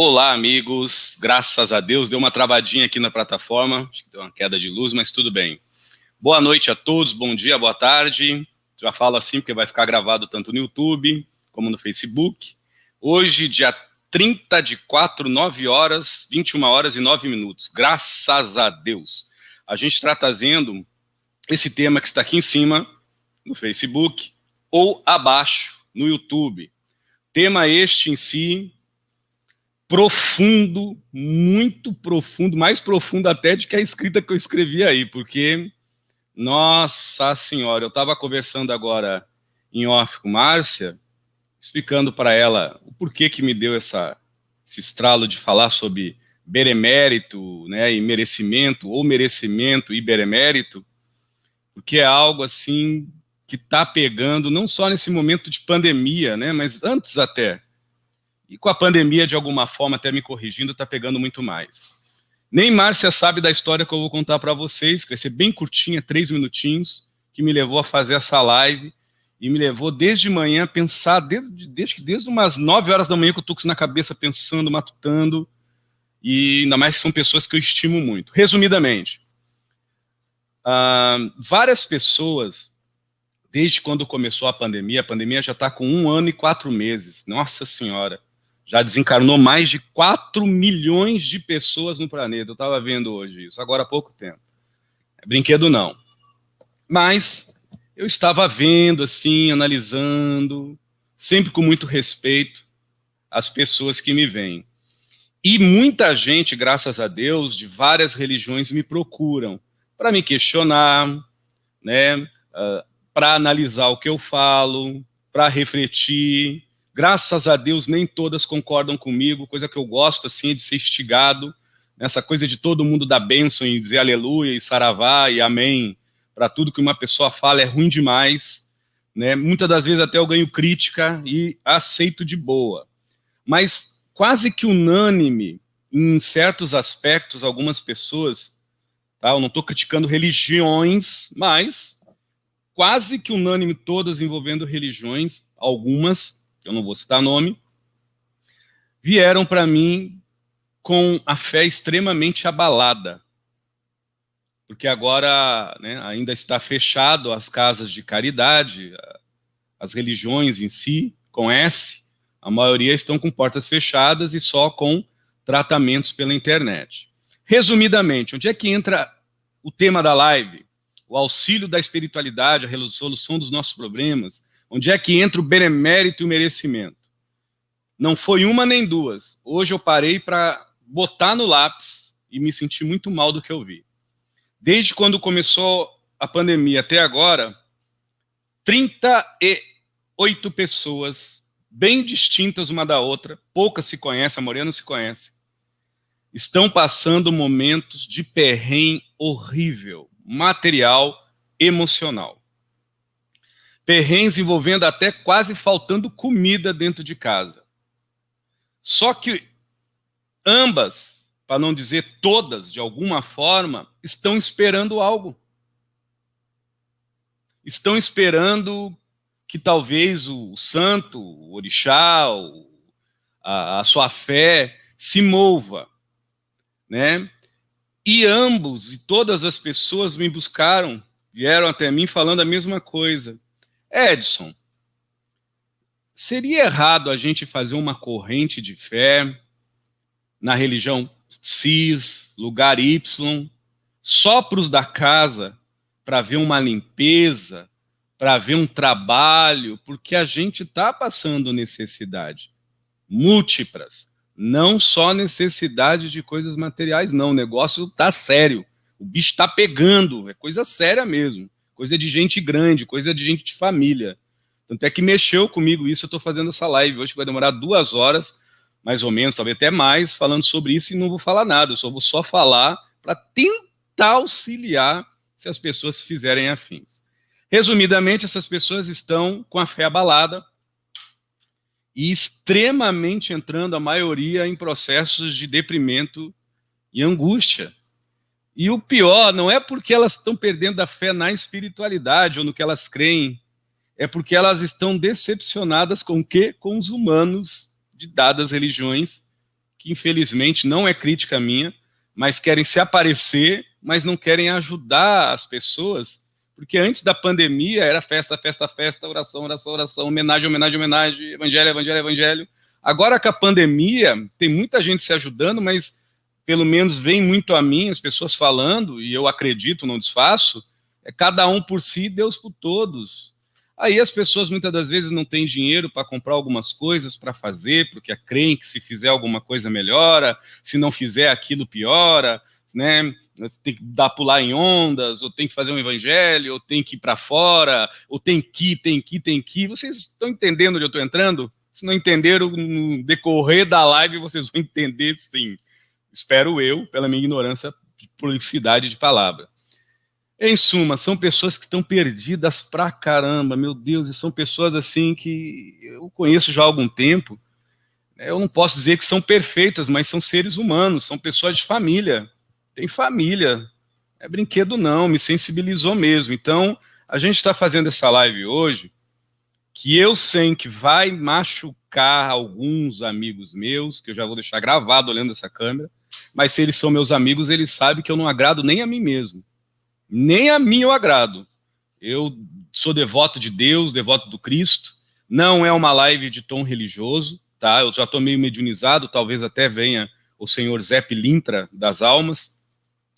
Olá, amigos. Graças a Deus, deu uma travadinha aqui na plataforma, acho que deu uma queda de luz, mas tudo bem. Boa noite a todos, bom dia, boa tarde. Já falo assim porque vai ficar gravado tanto no YouTube como no Facebook. Hoje, dia 30/4, 21 horas e 9 minutos. Graças a Deus. A gente está trazendo esse tema que está aqui em cima, no Facebook, ou abaixo, no YouTube. Tema este em si, profundo, muito profundo, mais profundo até do que a escrita que eu escrevi aí, porque, nossa senhora, eu estava conversando agora em off com Márcia, explicando para ela o porquê que me deu esse estralo de falar sobre benemérito, né, e merecimento, ou merecimento e benemérito, porque é algo assim que está pegando, não só nesse momento de pandemia, né, mas antes até. E com a pandemia, de alguma forma, até me corrigindo, está pegando muito mais. Nem Márcia sabe da história que eu vou contar para vocês, que vai ser bem curtinha, 3 minutinhos, que me levou a fazer essa live e me levou desde manhã a pensar, desde umas 9 horas da manhã que eu estou com isso na cabeça, pensando, matutando, e ainda mais que são pessoas que eu estimo muito. Resumidamente, várias pessoas, desde quando começou a pandemia já está com 1 ano e 4 meses, nossa senhora, já desencarnou mais de 4 milhões de pessoas no planeta. Eu estava vendo hoje isso, agora há pouco tempo. É brinquedo não. Mas eu estava vendo, assim, analisando, sempre com muito respeito, as pessoas que me veem. E muita gente, graças a Deus, de várias religiões me procuram para me questionar, né, para analisar o que eu falo, para refletir. Graças a Deus, nem todas concordam comigo, coisa que eu gosto, assim, é de ser instigado, nessa coisa de todo mundo dar bênção e dizer aleluia e saravá e amém, para tudo que uma pessoa fala é ruim demais, né? Muitas das vezes até eu ganho crítica e aceito de boa. Mas quase que unânime, em certos aspectos, algumas pessoas, tá? Eu não estou criticando religiões, mas quase que unânime, todas envolvendo religiões, algumas, eu não vou citar nome, vieram para mim com a fé extremamente abalada, porque agora, né, ainda está fechado as casas de caridade, as religiões em si, com S, a maioria estão com portas fechadas e só com tratamentos pela internet. Resumidamente, onde é que entra o tema da live? O auxílio da espiritualidade, a resolução dos nossos problemas. Onde é que entra o benemérito e o merecimento? Não foi uma nem duas. Hoje eu parei para botar no lápis e me senti muito mal do que eu vi. Desde quando começou a pandemia até agora, 38 pessoas, bem distintas uma da outra, poucas se conhecem, a maioria não se conhece, estão passando momentos de perrengue horrível, material, emocional. Perrengues envolvendo até quase faltando comida dentro de casa. Só que ambas, para não dizer todas, de alguma forma, estão esperando algo. Estão esperando que talvez o santo, o orixá, a sua fé se mova, né? E ambos, e todas as pessoas me buscaram, vieram até mim falando a mesma coisa. Edson, seria errado a gente fazer uma corrente de fé na religião X, lugar Y, só para os da casa, para ver uma limpeza, para ver um trabalho, porque a gente está passando necessidade múltiplas, não só necessidade de coisas materiais, não, o negócio está sério, o bicho está pegando, é coisa séria mesmo, coisa de gente grande, coisa de gente de família. Tanto é que mexeu comigo isso, eu estou fazendo essa live hoje, que vai demorar 2 horas, mais ou menos, talvez até mais, falando sobre isso, e não vou falar nada, eu só vou falar para tentar auxiliar se as pessoas fizerem afins. Resumidamente, essas pessoas estão com a fé abalada e extremamente entrando, a maioria, em processos de deprimento e angústia. E o pior não é porque elas estão perdendo a fé na espiritualidade ou no que elas creem, é porque elas estão decepcionadas com o quê? Com os humanos de dadas religiões que infelizmente não é crítica minha, mas querem se aparecer, mas não querem ajudar as pessoas, porque antes da pandemia era festa, festa, festa, oração, oração, oração, homenagem, homenagem, homenagem, evangelho, evangelho, evangelho. Agora com a pandemia, tem muita gente se ajudando, mas pelo menos vem muito a mim, as pessoas falando, e eu acredito, não desfaço, é cada um por si, Deus por todos. Aí as pessoas muitas das vezes não têm dinheiro para comprar algumas coisas para fazer, porque creem que se fizer alguma coisa melhora, se não fizer aquilo piora, né? Tem que dar pular em ondas, ou tem que fazer um evangelho, ou tem que ir para fora, ou tem que. Vocês estão entendendo onde eu estou entrando? Se não entenderam, no decorrer da live vocês vão entender sim. Espero eu, pela minha ignorância de prolixicidade de palavra. Em suma, são pessoas que estão perdidas pra caramba, meu Deus, e são pessoas assim que eu conheço já há algum tempo. Eu não posso dizer que são perfeitas, mas são seres humanos, são pessoas de família. Tem família, não é brinquedo não, me sensibilizou mesmo. Então, a gente está fazendo essa live hoje, que eu sei que vai machucar alguns amigos meus, que eu já vou deixar gravado olhando essa câmera, mas se eles são meus amigos, eles sabem que eu não agrado nem a mim mesmo. Nem a mim eu agrado. Eu sou devoto de Deus, devoto do Cristo. Não é uma live de tom religioso, tá? Eu já estou meio mediunizado, talvez até venha o senhor Zé Pilintra das almas.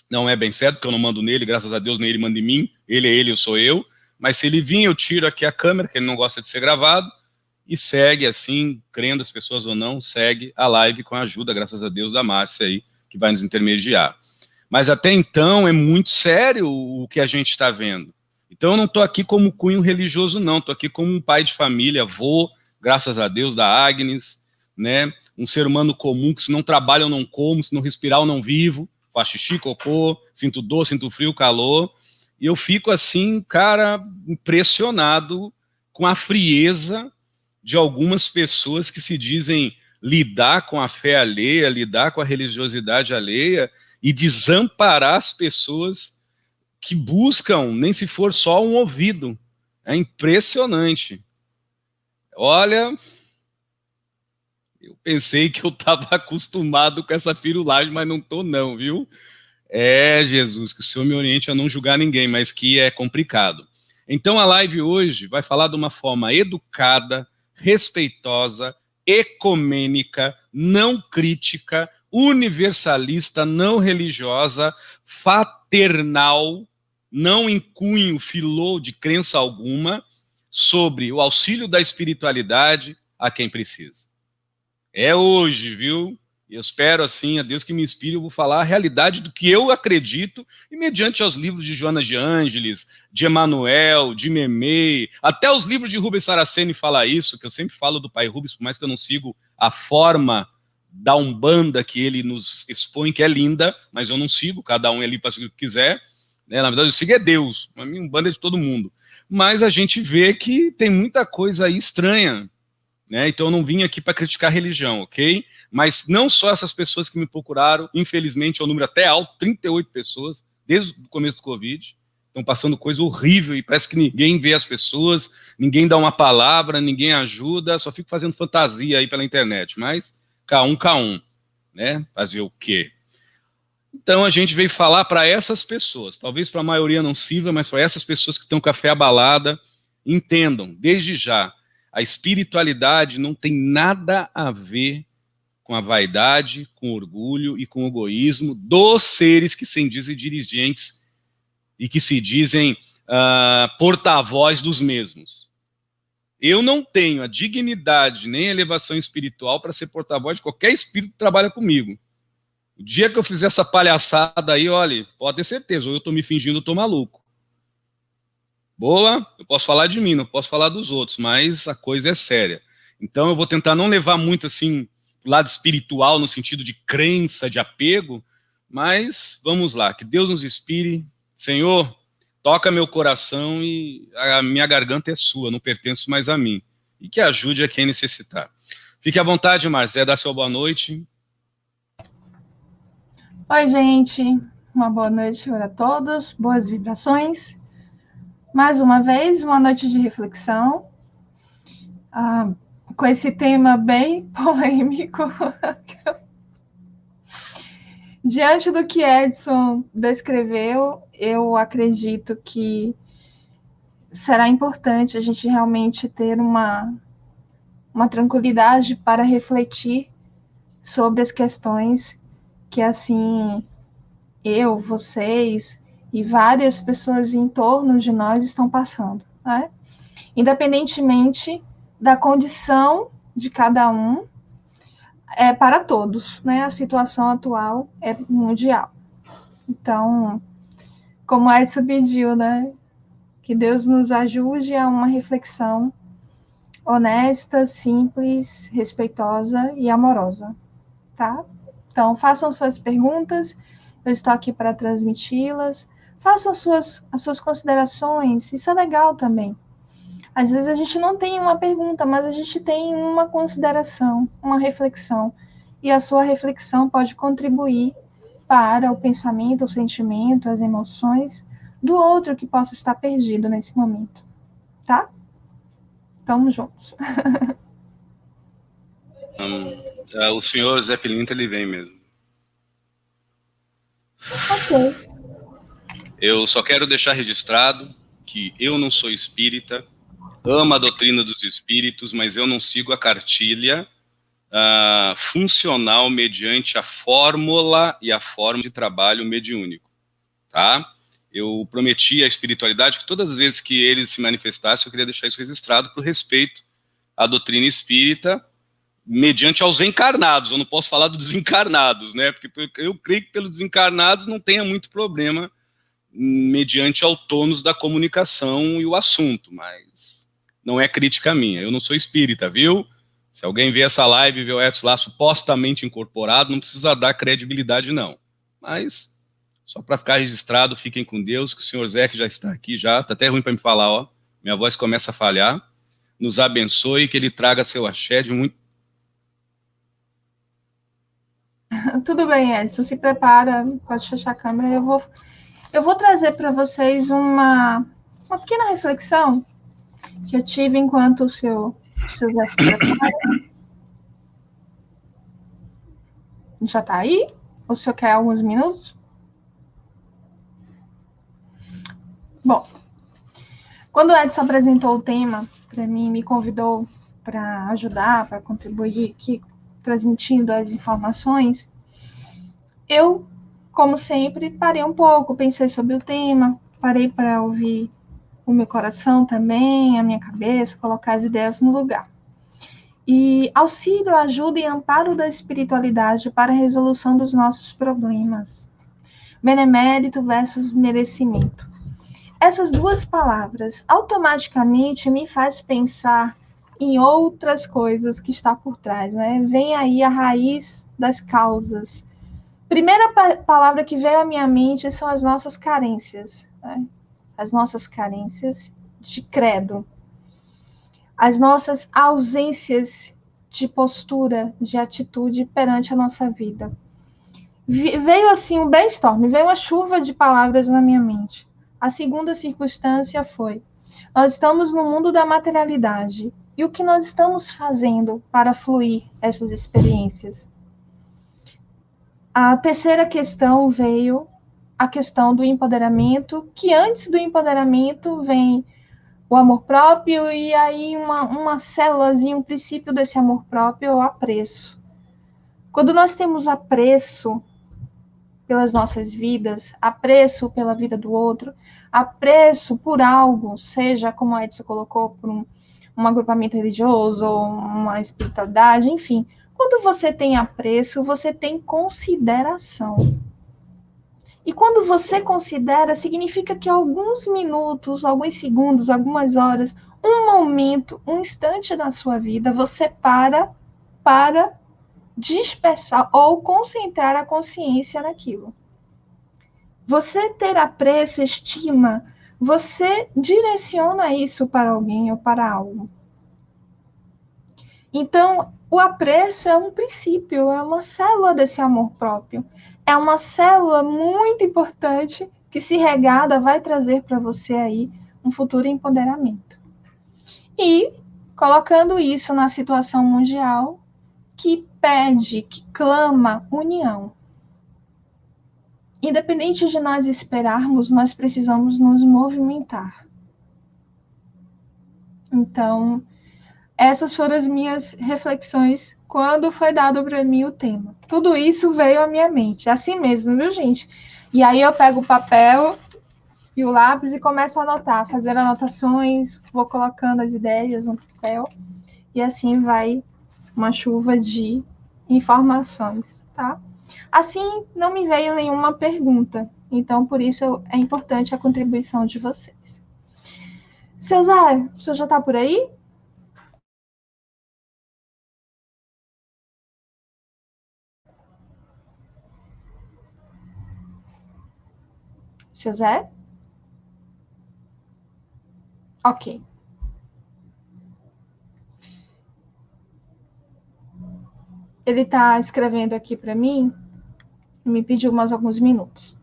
Não é bem certo, porque eu não mando nele, graças a Deus, nem ele manda em mim. Ele é ele, eu sou eu. Mas se ele vir, eu tiro aqui a câmera, que ele não gosta de ser gravado, e segue assim, crendo as pessoas ou não, segue a live com a ajuda, graças a Deus, da Márcia aí, que vai nos intermediar. Mas até então é muito sério o que a gente está vendo. Então eu não estou aqui como cunho religioso, não. Estou aqui como um pai de família, avô, graças a Deus, da Agnes, né? Um ser humano comum que se não trabalho eu não como, se não respirar eu não vivo, faço xixi, cocô, sinto dor, sinto frio, calor. E eu fico assim, cara, impressionado com a frieza de algumas pessoas que se dizem lidar com a fé alheia, lidar com a religiosidade alheia, e desamparar as pessoas que buscam, nem se for só um ouvido. É impressionante. Olha, eu pensei que eu estava acostumado com essa firulagem, mas não estou não, viu? É, Jesus, que o Senhor me oriente a não julgar ninguém, mas que é complicado. Então a live hoje vai falar de uma forma educada, respeitosa, ecumênica, não crítica, universalista, não religiosa, fraternal, não em cunho filô de crença alguma, sobre o auxílio da espiritualidade a quem precisa. É hoje, viu? Eu espero, assim, a Deus que me inspire, eu vou falar a realidade do que eu acredito, e mediante aos livros de Joana de Ângeles, de Emmanuel, de Memei, até os livros de Rubens Saraceni fala isso, que eu sempre falo do pai Rubens, por mais que eu não sigo a forma da Umbanda que ele nos expõe, que é linda, mas eu não sigo, cada um é ali para seguir o que quiser, né? Na verdade eu sigo é Deus, a minha Umbanda é de todo mundo, mas a gente vê que tem muita coisa aí estranha, né? Então eu não vim aqui para criticar a religião, ok? Mas não só essas pessoas que me procuraram, infelizmente é um número até alto, 38 pessoas, desde o começo do Covid, estão passando coisa horrível e parece que ninguém vê as pessoas, ninguém dá uma palavra, ninguém ajuda, só fico fazendo fantasia aí pela internet, mas K1, né? Fazer o quê? Então a gente veio falar para essas pessoas, talvez para a maioria não sirva, mas para essas pessoas que estão com a fé abalada, entendam, desde já, a espiritualidade não tem nada a ver com a vaidade, com o orgulho e com o egoísmo dos seres que se dizem dirigentes e que se dizem porta-voz dos mesmos. Eu não tenho a dignidade nem a elevação espiritual para ser porta-voz de qualquer espírito que trabalha comigo. O dia que eu fizer essa palhaçada aí, olha, pode ter certeza, ou eu estou me fingindo, eu estou maluco. Boa, eu posso falar de mim, não posso falar dos outros, mas a coisa é séria. Então eu vou tentar não levar muito assim o lado espiritual no sentido de crença, de apego, mas vamos lá, que Deus nos inspire. Senhor, toca meu coração e a minha garganta é sua, não pertence mais a mim. E que ajude a quem necessitar. Fique à vontade, Marzé, dá sua boa noite. Oi, gente. Uma boa noite para todos, boas vibrações. Mais uma vez, uma noite de reflexão. Com esse tema bem polêmico. Diante do que Edson descreveu, eu acredito que será importante a gente realmente ter uma tranquilidade para refletir sobre as questões que, assim, eu, vocês e várias pessoas em torno de nós estão passando, né? Independentemente da condição de cada um, é para todos, né? A situação atual é mundial. Então, como Edson pediu, né? Que Deus nos ajude a uma reflexão honesta, simples, respeitosa e amorosa, tá? Então, façam suas perguntas, eu estou aqui para transmiti-las. Façam as suas considerações, isso é legal também. Às vezes a gente não tem uma pergunta, mas a gente tem uma consideração, uma reflexão. E a sua reflexão pode contribuir para o pensamento, o sentimento, as emoções do outro que possa estar perdido nesse momento, tá? Estamos juntos. O senhor Zé Pilintra, ele vem mesmo. Ok. Eu só quero deixar registrado que eu não sou espírita, amo a doutrina dos espíritos, mas eu não sigo a cartilha funcional mediante a fórmula e a forma de trabalho mediúnico, tá? Eu prometi à espiritualidade que todas as vezes que eles se manifestassem, eu queria deixar isso registrado por respeito à doutrina espírita, mediante aos encarnados. Eu não posso falar dos desencarnados, né? Porque eu creio que pelos desencarnados não tenha muito problema mediante ao tônus da comunicação e o assunto, mas não é crítica minha. Eu não sou espírita, viu? Se alguém vê essa live e vê o Edson lá supostamente incorporado, não precisa dar credibilidade, não. Mas, só para ficar registrado, fiquem com Deus, que o senhor Zé, que já está aqui já, tá até ruim para me falar, ó, minha voz começa a falhar, nos abençoe, que ele traga seu axé de muito... Tudo bem, Edson, se prepara, pode fechar a câmera, eu vou trazer para vocês uma pequena reflexão que eu tive enquanto o seu Zé se prepara. Já está aí? Ou o senhor quer alguns minutos? Bom, quando o Edson apresentou o tema para mim, me convidou para ajudar, para contribuir aqui, transmitindo as informações, eu, como sempre, parei um pouco, pensei sobre o tema, parei para ouvir o meu coração também, a minha cabeça, colocar as ideias no lugar. E auxílio, ajuda e amparo da espiritualidade para a resolução dos nossos problemas. Benemérito versus merecimento. Essas duas palavras automaticamente me faz pensar em outras coisas que está por trás, né? Vem aí a raiz das causas. Primeira palavra que veio à minha mente são as nossas carências, né? As nossas carências de credo, as nossas ausências de postura, de atitude perante a nossa vida. Veio assim um brainstorm, veio uma chuva de palavras na minha mente. A segunda circunstância foi: nós estamos no mundo da materialidade. E o que nós estamos fazendo para fluir essas experiências? A terceira questão veio a questão do empoderamento, que antes do empoderamento vem o amor próprio, e aí uma célulazinha, um princípio desse amor próprio é o apreço. Quando nós temos apreço pelas nossas vidas, apreço pela vida do outro, apreço por algo, seja, como a Edson colocou, por um agrupamento religioso, ou uma espiritualidade, enfim. Quando você tem apreço, você tem consideração. E quando você considera, significa que alguns minutos, alguns segundos, algumas horas, um momento, um instante da sua vida, você para dispersar ou concentrar a consciência naquilo. Você ter apreço, estima, você direciona isso para alguém ou para algo. Então, o apreço é um princípio, é uma célula desse amor próprio. É uma célula muito importante que, se regada, vai trazer para você aí um futuro empoderamento. E, colocando isso na situação mundial, que pede, que clama união. independente de nós esperarmos, nós precisamos nos movimentar. Então, essas foram as minhas reflexões quando foi dado para mim o tema. Tudo isso veio à minha mente, assim mesmo, viu, gente? E aí eu pego o papel e o lápis e começo a anotar, fazer anotações, vou colocando as ideias no papel, e assim vai uma chuva de informações, tá? Assim, não me veio nenhuma pergunta, então por isso é importante a contribuição de vocês. Seu Zé, o senhor já está por aí? Seu Zé? Ok. Ele está escrevendo aqui para mim e me pediu mais alguns minutos.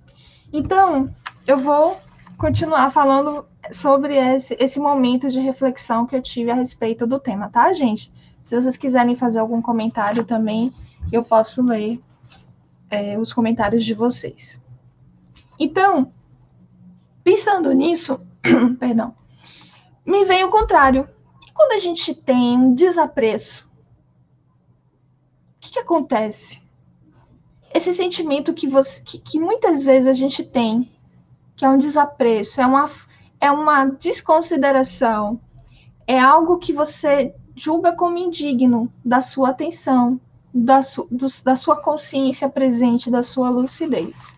Então, eu vou continuar falando sobre esse momento de reflexão que eu tive a respeito do tema, tá, gente? Se vocês quiserem fazer algum comentário também, eu posso ler os comentários de vocês. Então, pensando nisso, perdão, me vem o contrário. E quando a gente tem um desapreço, o que acontece? Esse sentimento que muitas vezes a gente tem, que é um desapreço, é uma desconsideração, é algo que você julga como indigno da sua atenção, da sua consciência presente, da sua lucidez.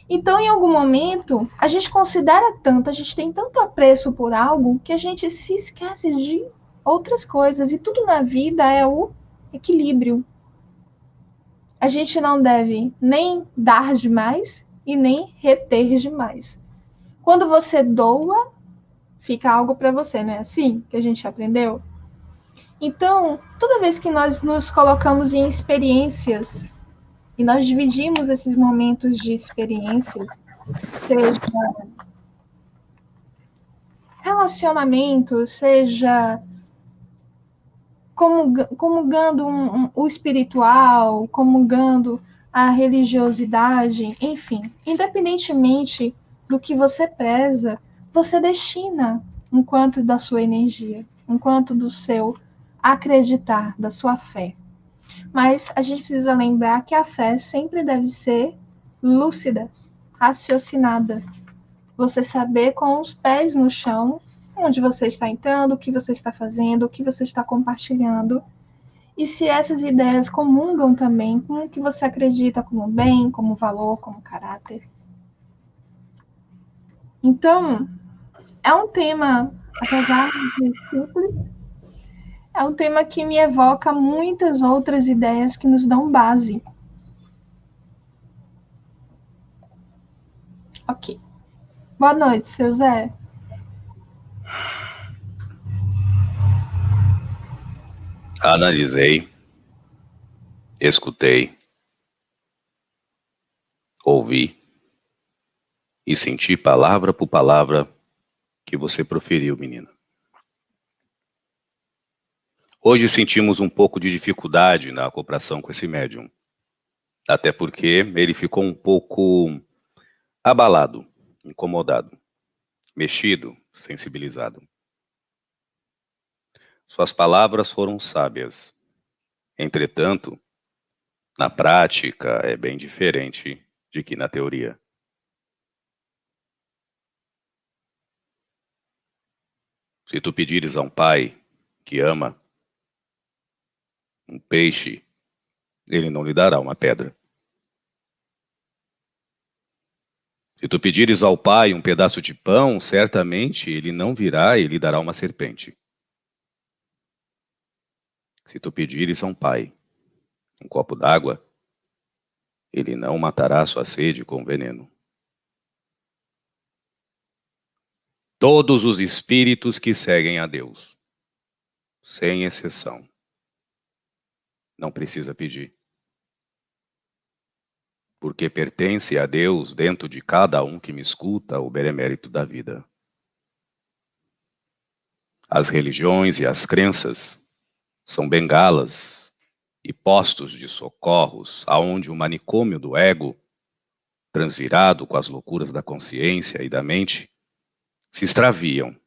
Então, em algum momento, a gente considera tanto, a gente tem tanto apreço por algo, que a gente se esquece de outras coisas. E tudo na vida é o equilíbrio. A gente não deve nem dar demais e nem reter demais. Quando você doa, fica algo para você, não é assim que a gente aprendeu? Então, toda vez que nós nos colocamos em experiências e nós dividimos esses momentos de experiências, seja relacionamento, seja comungando o espiritual, comungando a religiosidade, enfim, independentemente do que você preza, você destina um quanto da sua energia, um quanto do seu acreditar, da sua fé. Mas a gente precisa lembrar que a fé sempre deve ser lúcida, raciocinada. Você saber com os pés no chão onde você está entrando, o que você está fazendo, o que você está compartilhando. E se essas ideias comungam também com o que você acredita como bem, como valor, como caráter. Então, é um tema, apesar de simples, é um tema que me evoca muitas outras ideias que nos dão base. Ok. Boa noite, seu Zé. Analisei, escutei, ouvi e senti palavra por palavra que você proferiu, menina. Hoje sentimos um pouco de dificuldade na cooperação com esse médium, até porque ele ficou um pouco abalado, incomodado, mexido, sensibilizado. Suas palavras foram sábias. Entretanto, na prática é bem diferente de que na teoria. Se tu pedires a um pai que ama um peixe, ele não lhe dará uma pedra. Se tu pedires ao pai um pedaço de pão, certamente ele não virá e lhe dará uma serpente. Se tu pedires a um pai um copo d'água, ele não matará sua sede com veneno. Todos os espíritos que seguem a Deus, sem exceção, não precisa pedir. Porque pertence a Deus dentro de cada um que me escuta o benemérito da vida. As religiões e as crenças são bengalas e postos de socorros aonde o manicômio do ego transvirado com as loucuras da consciência e da mente, se extraviam,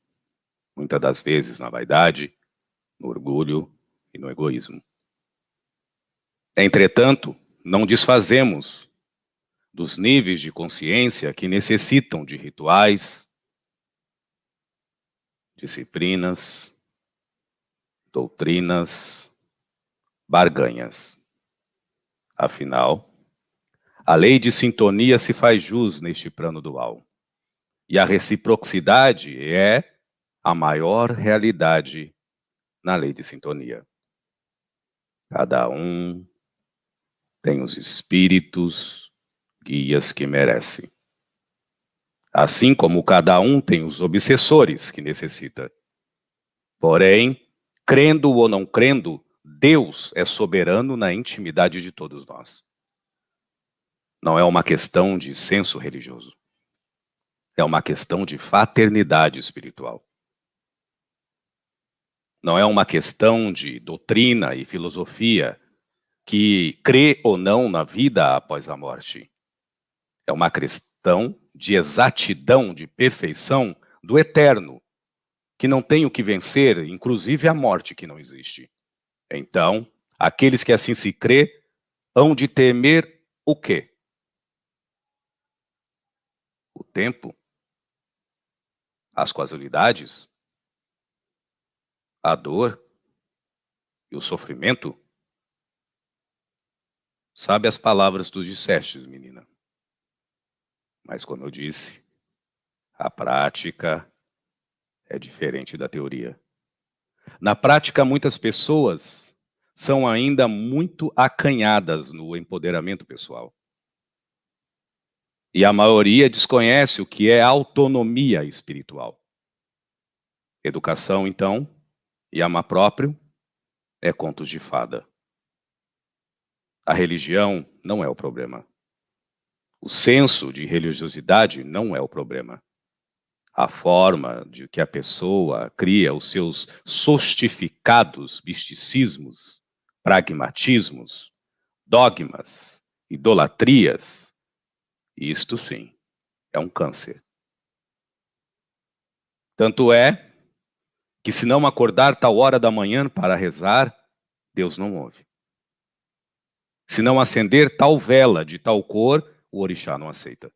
muitas das vezes na vaidade, no orgulho e no egoísmo. Entretanto, não desfazemos dos níveis de consciência que necessitam de rituais, disciplinas, doutrinas, barganhas. Afinal, a lei de sintonia se faz jus neste plano dual. E a reciprocidade é a maior realidade na lei de sintonia. Cada um tem os espíritos, guias que merece. Assim como cada um tem os obsessores que necessita. Porém, crendo ou não crendo, Deus é soberano na intimidade de todos nós. Não é uma questão de senso religioso. É uma questão de fraternidade espiritual. Não é uma questão de doutrina e filosofia que crê ou não na vida após a morte. É uma questão de exatidão, de perfeição do eterno, que não tem o que vencer, inclusive a morte que não existe. Então, aqueles que assim se crê, hão de temer o quê? O tempo? As casualidades? A dor? E o sofrimento? Sabe as palavras dos dissestes, menina. Mas como eu disse, a prática é diferente da teoria. Na prática, muitas pessoas são ainda muito acanhadas no empoderamento pessoal. E a maioria desconhece o que é autonomia espiritual. Educação, então, e amar próprio é contos de fada. A religião não é o problema. O senso de religiosidade não é o problema. A forma de que a pessoa cria os seus sofisticados misticismos, pragmatismos, dogmas, idolatrias, isto sim, é um câncer. Tanto é que se não acordar tal hora da manhã para rezar, Deus não ouve. Se não acender tal vela de tal cor, o orixá não aceita.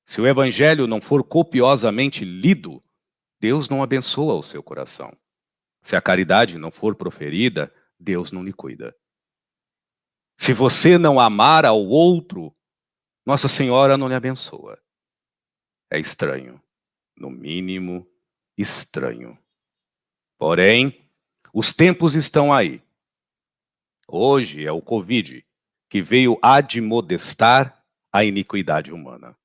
Se o evangelho não for copiosamente lido, Deus não abençoa o seu coração. Se a caridade não for proferida, Deus não lhe cuida. Se você não amar ao outro, Nossa Senhora não lhe abençoa. É estranho, no mínimo estranho. Porém, os tempos estão aí. Hoje é o Covid que veio admoestar a iniquidade humana,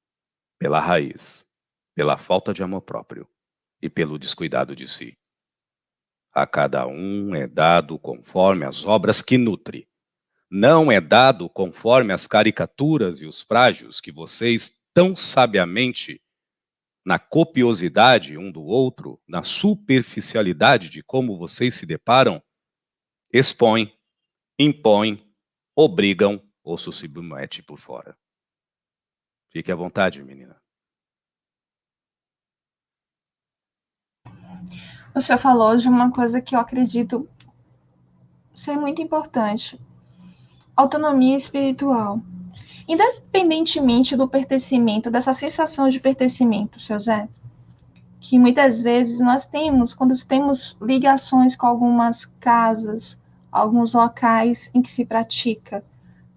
pela raiz, pela falta de amor próprio e pelo descuidado de si. A cada um é dado conforme as obras que nutre. Não é dado conforme as caricaturas e os frágios que vocês tão sabiamente, na copiosidade um do outro, na superficialidade de como vocês se deparam, expõem, impõem, obrigam ou se submete por fora. Fique à vontade, menina. O senhor falou de uma coisa que eu acredito ser muito importante. Autonomia espiritual. Independentemente do pertencimento, dessa sensação de pertencimento, seu Zé, que muitas vezes nós temos, quando temos ligações com algumas casas, alguns locais em que se pratica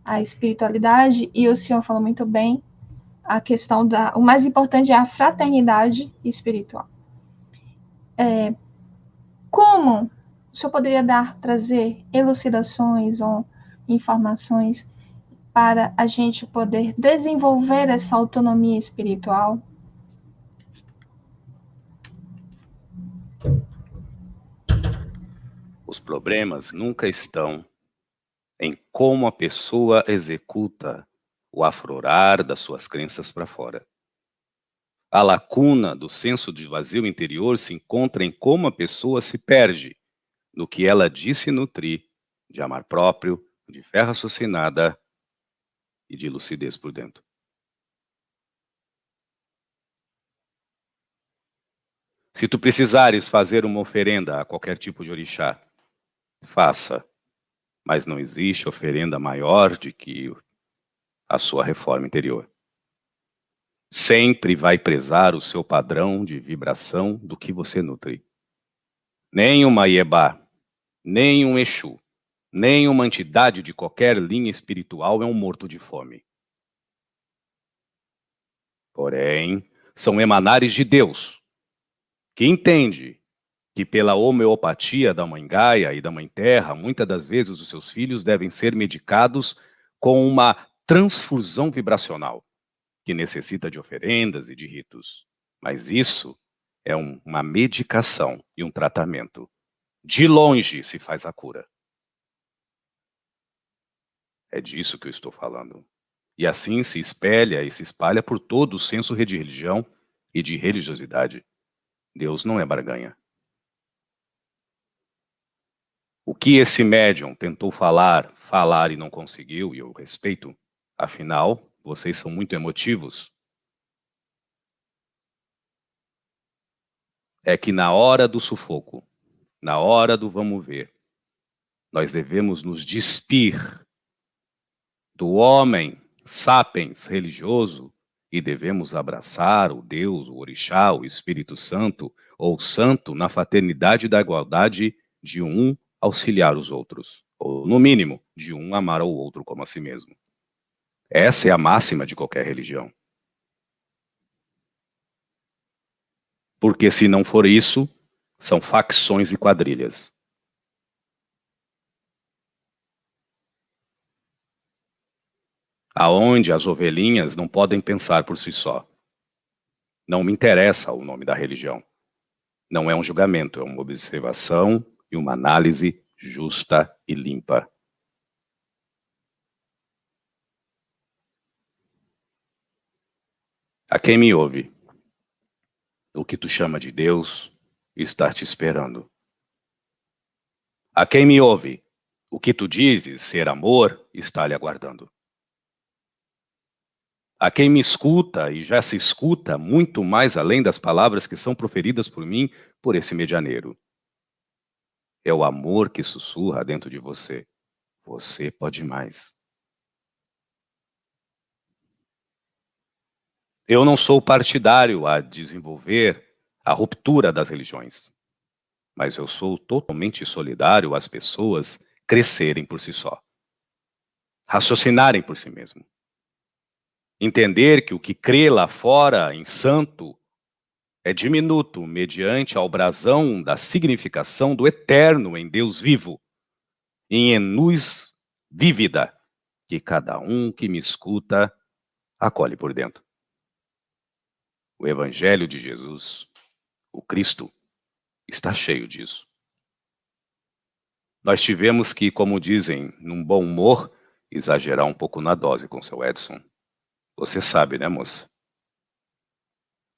a espiritualidade, e o senhor falou muito bem, a questão o mais importante é a fraternidade espiritual. Como o senhor poderia trazer elucidações ou informações para a gente poder desenvolver essa autonomia espiritual? Os problemas nunca estão em como a pessoa executa o aflorar das suas crenças para fora. A lacuna do senso de vazio interior se encontra em como a pessoa se perde no que ela disse nutrir de amar próprio, de fé raciocinada e de lucidez por dentro. Se tu precisares fazer uma oferenda a qualquer tipo de orixá, faça, mas não existe oferenda maior do que a sua reforma interior. Sempre vai prezar o seu padrão de vibração do que você nutre. Nem uma Iebá, nem um Exu, nem uma entidade de qualquer linha espiritual é um morto de fome. Porém, são emanares de Deus, que entende que pela homeopatia da Mãe Gaia e da Mãe Terra, muitas das vezes os seus filhos devem ser medicados com uma transfusão vibracional, que necessita de oferendas e de ritos. Mas isso é uma medicação e um tratamento. De longe se faz a cura. É disso que eu estou falando. E assim se espelha e se espalha por todo o senso de religião e de religiosidade. Deus não é barganha. O que esse médium tentou falar e não conseguiu, e eu respeito, afinal, vocês são muito emotivos, é que na hora do sufoco, na hora do vamos ver, nós devemos nos despir do homem sapiens religioso e devemos abraçar o Deus, o Orixá, o Espírito Santo ou Santo na fraternidade da igualdade de um auxiliar os outros, ou no mínimo, de um amar ao outro como a si mesmo. Essa é a máxima de qualquer religião. Porque se não for isso, são facções e quadrilhas. Aonde as ovelhinhas não podem pensar por si só. Não me interessa o nome da religião. Não é um julgamento, é uma observação e uma análise justa e limpa. A quem me ouve, o que tu chama de Deus está te esperando. A quem me ouve, o que tu dizes ser amor está lhe aguardando. A quem me escuta e já se escuta muito mais além das palavras que são proferidas por mim, por esse medianeiro. É o amor que sussurra dentro de você. Você pode mais. Eu não sou partidário a desenvolver a ruptura das religiões, mas eu sou totalmente solidário às pessoas crescerem por si só, raciocinarem por si mesmo. Entender que o que crê lá fora em santo é diminuto mediante ao brasão da significação do eterno em Deus vivo, em luz vívida, que cada um que me escuta acolhe por dentro. O Evangelho de Jesus, o Cristo, está cheio disso. Nós tivemos que, como dizem, num bom humor, exagerar um pouco na dose com o seu Edson. Você sabe, né, moça?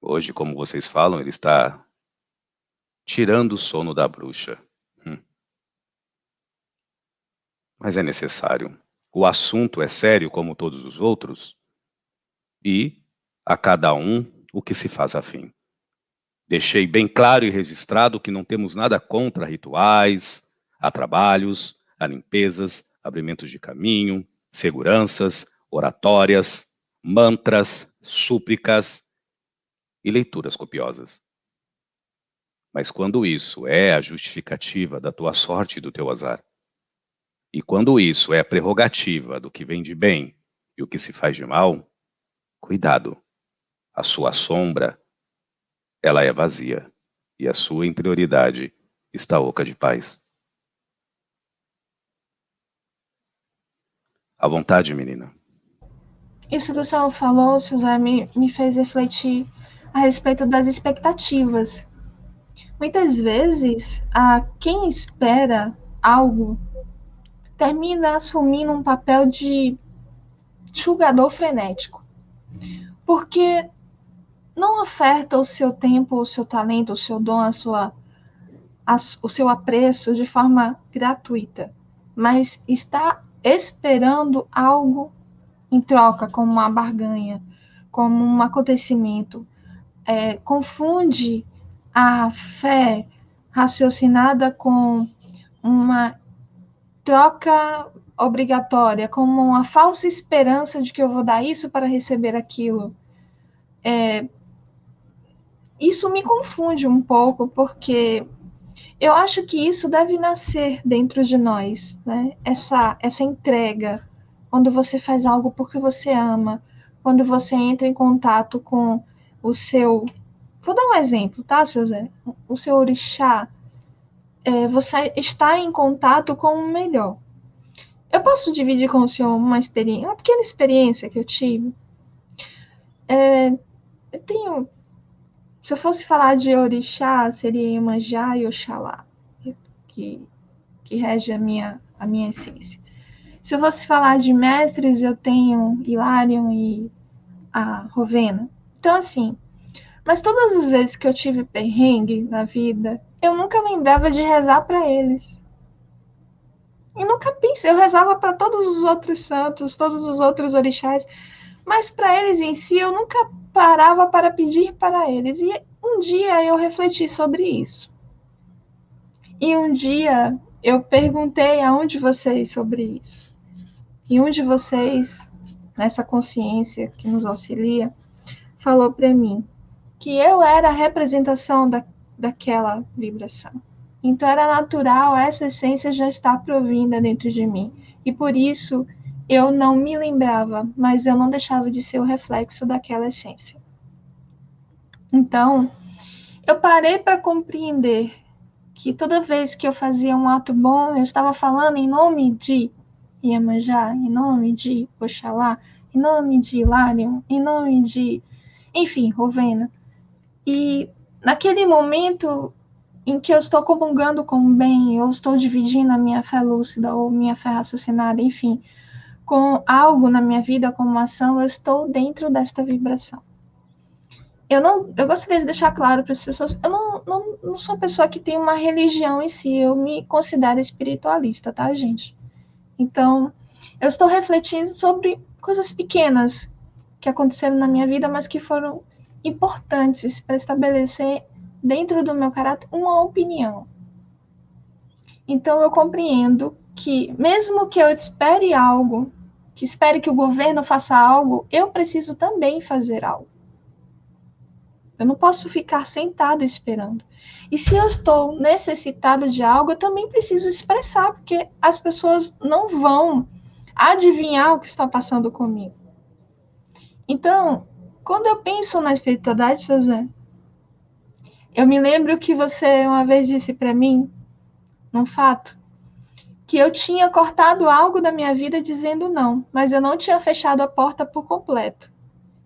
Hoje, como vocês falam, ele está tirando o sono da bruxa. Mas é necessário. O assunto é sério como todos os outros e a cada um o que se faz afim. Deixei bem claro e registrado que não temos nada contra rituais, a trabalhos, a limpezas, abrimentos de caminho, seguranças, oratórias, mantras, súplicas e leituras copiosas. Mas quando isso é a justificativa da tua sorte e do teu azar, e quando isso é a prerrogativa do que vem de bem e o que se faz de mal, cuidado, a sua sombra, ela é vazia, e a sua interioridade está oca de paz. À vontade, menina. Isso que o senhor falou, seu Zé, me fez refletir a respeito das expectativas. Muitas vezes, quem espera algo termina assumindo um papel de julgador frenético. Porque não oferta o seu tempo, o seu talento, o seu dom, o seu apreço de forma gratuita, mas está esperando algo em troca como uma barganha, como um acontecimento, confunde a fé raciocinada com uma troca obrigatória, como uma falsa esperança de que eu vou dar isso para receber aquilo. Isso me confunde um pouco, porque eu acho que isso deve nascer dentro de nós, né? Essa entrega, quando você faz algo porque você ama, quando você entra em contato com o seu... Vou dar um exemplo, tá, seu Zé? O seu orixá, você está em contato com o melhor. Eu posso dividir com o senhor uma pequena experiência que eu tive? Eu tenho... Se eu fosse falar de orixá, seria Iemanjá e Oxalá, que, que rege a minha essência. Se eu fosse falar de mestres, eu tenho Hilarion e a Rovena. Então, assim, mas todas as vezes que eu tive perrengue na vida, eu nunca lembrava de rezar para eles. E nunca pensei, eu rezava para todos os outros santos, todos os outros orixás, mas para eles em si eu nunca parava para pedir para eles. E um dia eu refleti sobre isso. E um dia eu perguntei a um de vocês sobre isso. E um de vocês, nessa consciência que nos auxilia, falou para mim que eu era a representação daquela vibração. Então era natural essa essência já estar provinda dentro de mim. E por isso eu não me lembrava, mas eu não deixava de ser o reflexo daquela essência. Então, eu parei para compreender que toda vez que eu fazia um ato bom, eu estava falando em nome de Iemanjá, em nome de Oxalá, em nome de Hilarion, em nome de, enfim, Rovena. E naquele momento em que eu estou comungando com o bem, eu estou dividindo a minha fé lúcida ou minha fé raciocinada, enfim, com algo na minha vida como ação, eu estou dentro desta vibração. Eu gostaria de deixar claro para as pessoas, eu não sou uma pessoa que tem uma religião em si, eu me considero espiritualista, tá, gente? Então, eu estou refletindo sobre coisas pequenas que aconteceram na minha vida, mas que foram importantes para estabelecer dentro do meu caráter uma opinião. Então, eu compreendo que, mesmo que eu espere algo, que espere que o governo faça algo, eu preciso também fazer algo. Eu não posso ficar sentada esperando. E se eu estou necessitada de algo, eu também preciso expressar, porque as pessoas não vão adivinhar o que está passando comigo. Então, quando eu penso na espiritualidade, seu Zé, eu me lembro que você uma vez disse para mim, num fato, que eu tinha cortado algo da minha vida dizendo não, mas eu não tinha fechado a porta por completo.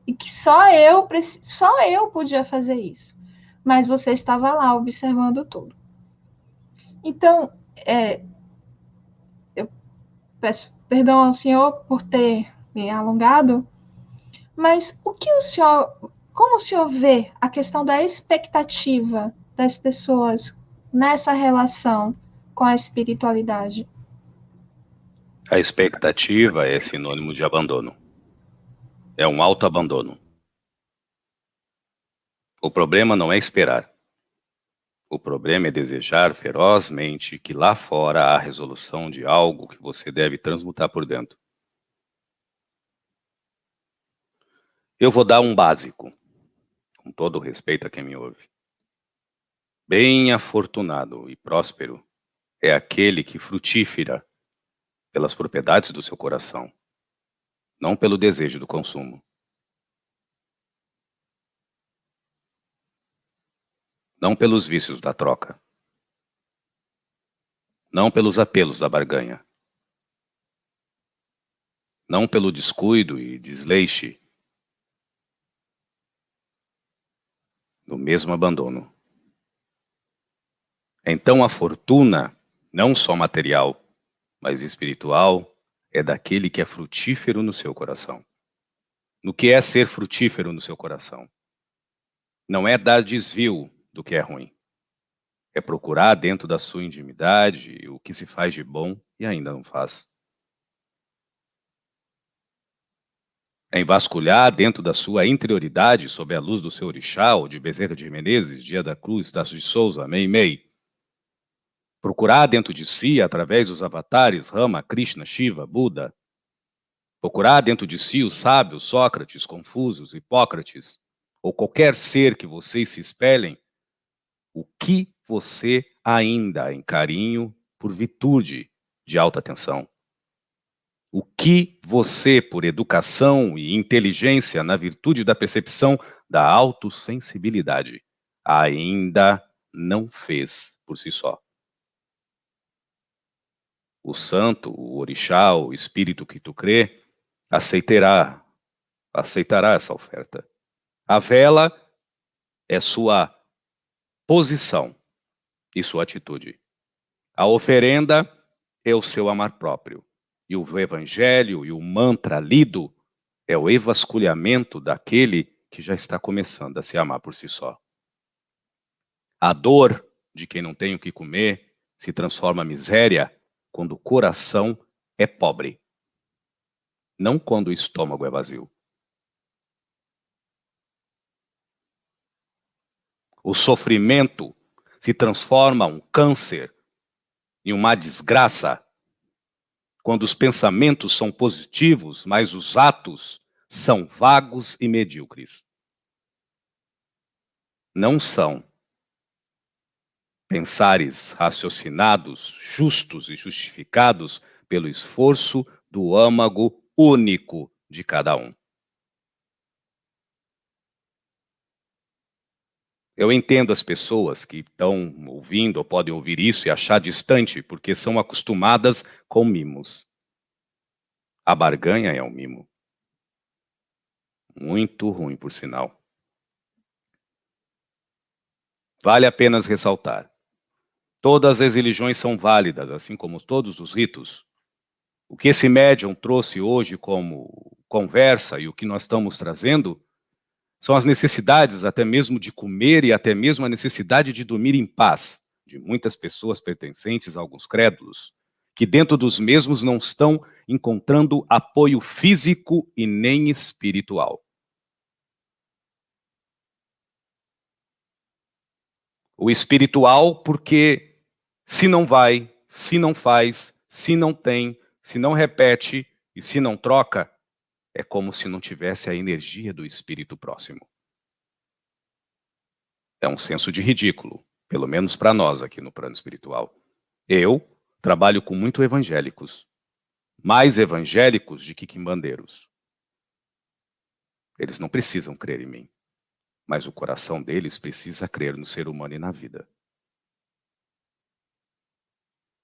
E que só eu podia fazer isso. Mas você estava lá observando tudo. Então, eu peço perdão ao senhor por ter me alongado, mas como o senhor vê a questão da expectativa das pessoas nessa relação com a espiritualidade? A expectativa é sinônimo de abandono. É um autoabandono. O problema não é esperar. O problema é desejar ferozmente que lá fora há resolução de algo que você deve transmutar por dentro. Eu vou dar um básico, com todo o respeito a quem me ouve. Bem afortunado e próspero é aquele que frutífera pelas propriedades do seu coração, não pelo desejo do consumo. Não pelos vícios da troca. Não pelos apelos da barganha. Não pelo descuido e desleixo do mesmo abandono. Então a fortuna, não só material, mas espiritual, é daquele que é frutífero no seu coração. No que é ser frutífero no seu coração? Não é dar desvio do que é ruim. É procurar dentro da sua intimidade o que se faz de bom e ainda não faz. Em vasculhar dentro da sua interioridade, sob a luz do seu orixá, ou de Bezerra de Menezes, Dia da Cruz, Tasso de Souza, Meimei. Procurar dentro de si, através dos avatares, Rama, Krishna, Shiva, Buda. Procurar dentro de si os sábios, Sócrates, Confúcio, Hipócrates, ou qualquer ser que vocês se espelhem, o que você ainda em carinho por virtude de alta tensão. O que você, por educação e inteligência na virtude da percepção da autossensibilidade, ainda não fez por si só. O santo, o orixá, o espírito que tu crê, aceitará essa oferta. A vela é sua posição e sua atitude. A oferenda é o seu amar próprio. E o evangelho e o mantra lido é o evasculhamento daquele que já está começando a se amar por si só. A dor de quem não tem o que comer se transforma em miséria quando o coração é pobre, não quando o estômago é vazio. O sofrimento se transforma em um câncer, em uma desgraça, quando os pensamentos são positivos, mas os atos são vagos e medíocres. Não são pensares raciocinados, justos e justificados pelo esforço do âmago único de cada um. Eu entendo as pessoas que estão ouvindo ou podem ouvir isso e achar distante, porque são acostumadas com mimos. A barganha é um mimo. Muito ruim, por sinal. Vale apenas ressaltar. Todas as religiões são válidas, assim como todos os ritos. O que esse médium trouxe hoje como conversa e o que nós estamos trazendo são as necessidades até mesmo de comer e até mesmo a necessidade de dormir em paz de muitas pessoas pertencentes a alguns crédulos, que dentro dos mesmos não estão encontrando apoio físico e nem espiritual. O espiritual porque se não vai, se não faz, se não tem, se não repete e se não troca, é como se não tivesse a energia do espírito próximo. É um senso de ridículo, pelo menos para nós aqui no plano espiritual. Eu trabalho com muito evangélicos, mais evangélicos de que quimbandeiros. Eles não precisam crer em mim, mas o coração deles precisa crer no ser humano e na vida.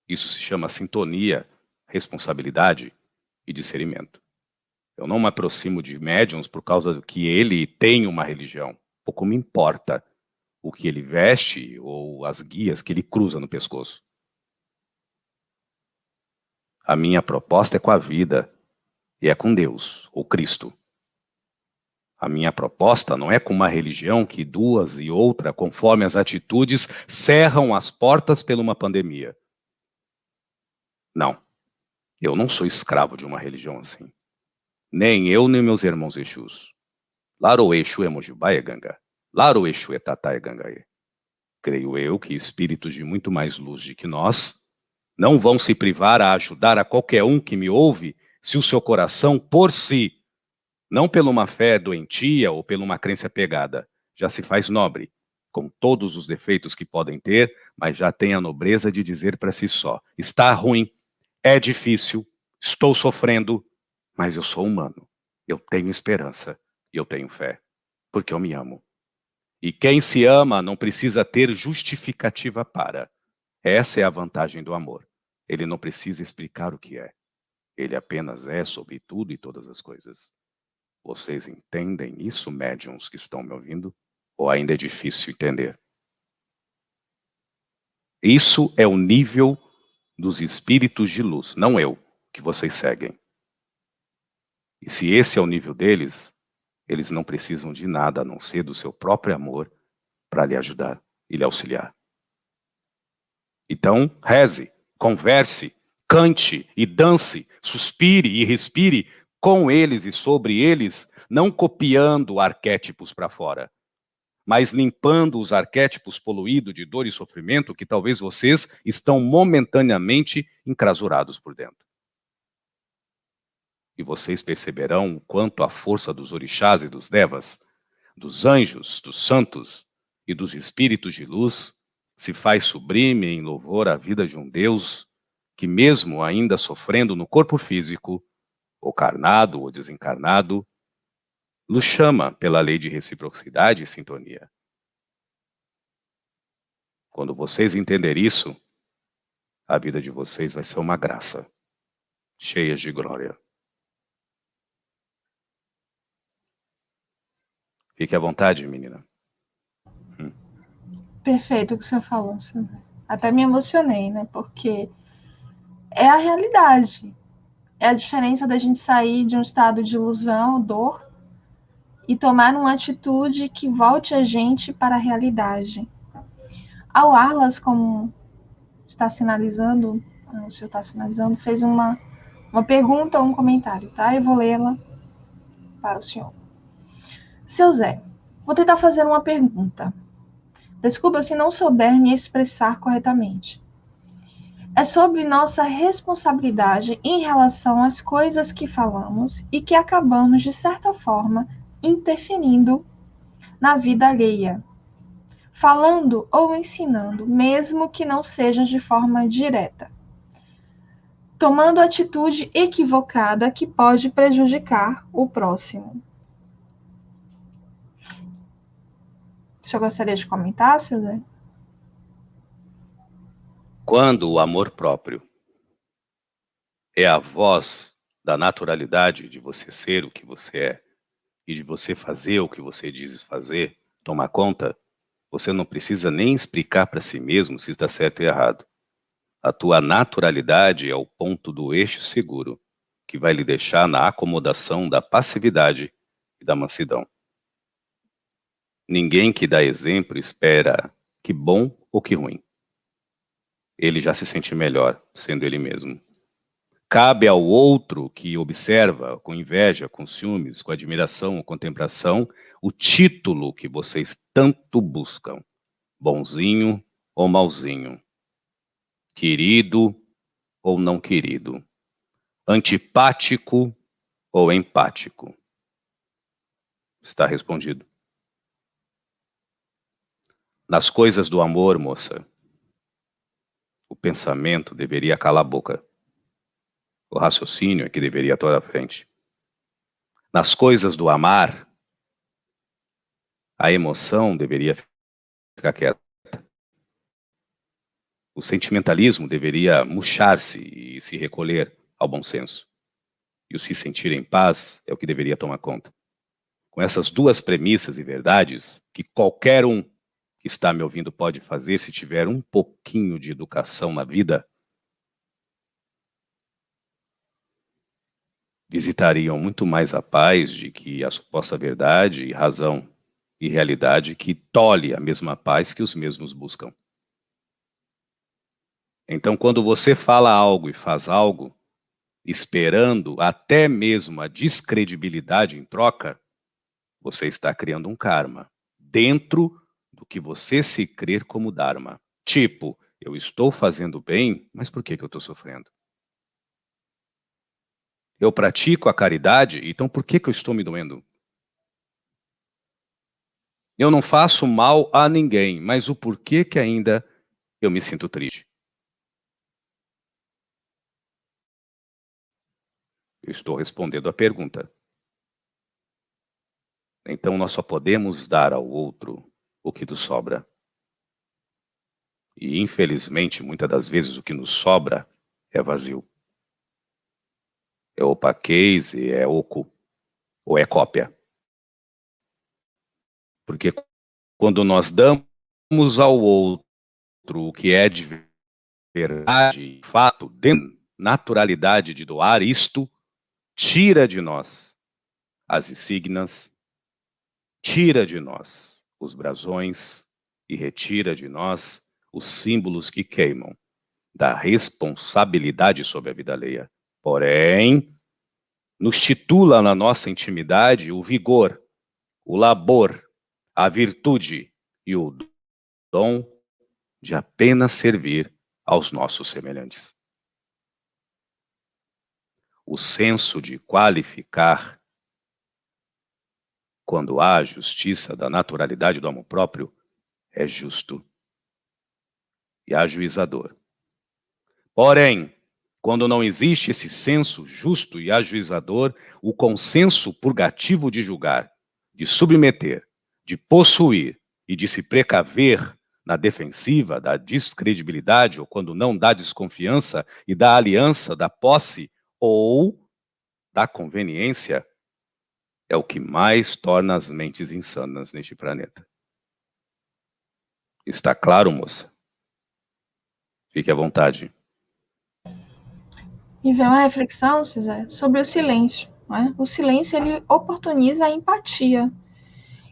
Isso se chama sintonia, responsabilidade e discernimento. Eu não me aproximo de médiuns por causa do que ele tem uma religião. Pouco me importa o que ele veste ou as guias que ele cruza no pescoço. A minha proposta é com a vida e é com Deus, ou Cristo. A minha proposta não é com uma religião que duas e outra, conforme as atitudes, cerram as portas por uma pandemia. Não, eu não sou escravo de uma religião assim. Nem eu, nem meus irmãos Exus. Laro Exu é Mojubá e Ganga. Laro Exu é Tatá e Gangaê. Creio eu que espíritos de muito mais luz do que nós não vão se privar a ajudar a qualquer um que me ouve se o seu coração, por si, não pela uma fé doentia ou pela uma crença pegada, já se faz nobre, com todos os defeitos que podem ter, mas já tem a nobreza de dizer para si só: está ruim, é difícil, estou sofrendo, mas eu sou humano, eu tenho esperança e eu tenho fé, porque eu me amo. E quem se ama não precisa ter justificativa para. Essa é a vantagem do amor. Ele não precisa explicar o que é. Ele apenas é sobre tudo e todas as coisas. Vocês entendem isso, médiuns que estão me ouvindo? Ou ainda é difícil entender? Isso é o nível dos espíritos de luz, não eu, que vocês seguem. E se esse é o nível deles, eles não precisam de nada a não ser do seu próprio amor para lhe ajudar e lhe auxiliar. Então, reze, converse, cante e dance, suspire e respire com eles e sobre eles, não copiando arquétipos para fora, mas limpando os arquétipos poluídos de dor e sofrimento que talvez vocês estão momentaneamente encrasurados por dentro. E vocês perceberão o quanto a força dos orixás e dos devas, dos anjos, dos santos e dos espíritos de luz se faz sublime em louvor à vida de um Deus que, mesmo ainda sofrendo no corpo físico, ou carnado ou desencarnado, nos chama pela lei de reciprocidade e sintonia. Quando vocês entenderem isso, a vida de vocês vai ser uma graça, cheia de glória. Fique à vontade, menina. Perfeito o que o senhor falou, senhor Zé. Até me emocionei, né? Porque é a realidade. É a diferença da gente sair de um estado de ilusão, dor, e tomar uma atitude que volte a gente para a realidade. Ao Arlas, como está sinalizando, o senhor está sinalizando, fez uma pergunta, um comentário, tá? Eu vou lê-la para o senhor. Seu Zé, vou tentar fazer uma pergunta. Desculpa se não souber me expressar corretamente. É sobre nossa responsabilidade em relação às coisas que falamos e que acabamos, de certa forma, interferindo na vida alheia, falando ou ensinando, mesmo que não seja de forma direta, tomando atitude equivocada que pode prejudicar o próximo. O senhor gostaria de comentar, seu Zé? Quando o amor próprio é a voz da naturalidade de você ser o que você é e de você fazer o que você diz fazer, tomar conta, você não precisa nem explicar para si mesmo se está certo e errado. A tua naturalidade é o ponto do eixo seguro que vai lhe deixar na acomodação da passividade e da mansidão. Ninguém que dá exemplo espera que bom ou que ruim. Ele já se sente melhor sendo ele mesmo. Cabe ao outro que observa com inveja, com ciúmes, com admiração ou contemplação, o título que vocês tanto buscam. Bonzinho ou malzinho. Querido ou não querido. Antipático ou empático. Está respondido. Nas coisas do amor, moça, o pensamento deveria calar a boca. O raciocínio é que deveria estar à frente. Nas coisas do amar, a emoção deveria ficar quieta. O sentimentalismo deveria murchar-se e se recolher ao bom senso. E o se sentir em paz é o que deveria tomar conta. Com essas duas premissas e verdades, que qualquer um que está me ouvindo pode fazer se tiver um pouquinho de educação na vida, visitariam muito mais a paz de que a suposta verdade e razão e realidade que tolhe a mesma paz que os mesmos buscam. Então, quando você fala algo e faz algo, esperando até mesmo a descredibilidade em troca, você está criando um karma dentro do que você se crer como dharma. Tipo, eu estou fazendo bem, mas por que eu estou sofrendo? Eu pratico a caridade, então por que eu estou me doendo? Eu não faço mal a ninguém, mas o porquê que ainda eu me sinto triste? Eu estou respondendo a pergunta. Então nós só podemos dar ao outro o que nos sobra. E infelizmente, muitas das vezes o que nos sobra é vazio. É opaquez, é oco, ou é cópia. Porque quando nós damos ao outro o que é de verdade, de fato, dentro da naturalidade de doar, isto tira de nós as insígnias, tira de nós os brasões e retira de nós os símbolos que queimam da responsabilidade sobre a vida alheia. Porém, nos titula na nossa intimidade o vigor, o labor, a virtude e o dom de apenas servir aos nossos semelhantes. O senso de qualificar, quando há a justiça da naturalidade do amor próprio, é justo e ajuizador. Porém, quando não existe esse senso justo e ajuizador, o consenso purgativo de julgar, de submeter, de possuir e de se precaver na defensiva da descredibilidade, ou quando não da desconfiança e da aliança, da posse ou da conveniência, é o que mais torna as mentes insanas neste planeta. Está claro, moça? Fique à vontade. Me veio uma reflexão, César, sobre o silêncio. Né? O silêncio, ele oportuniza a empatia.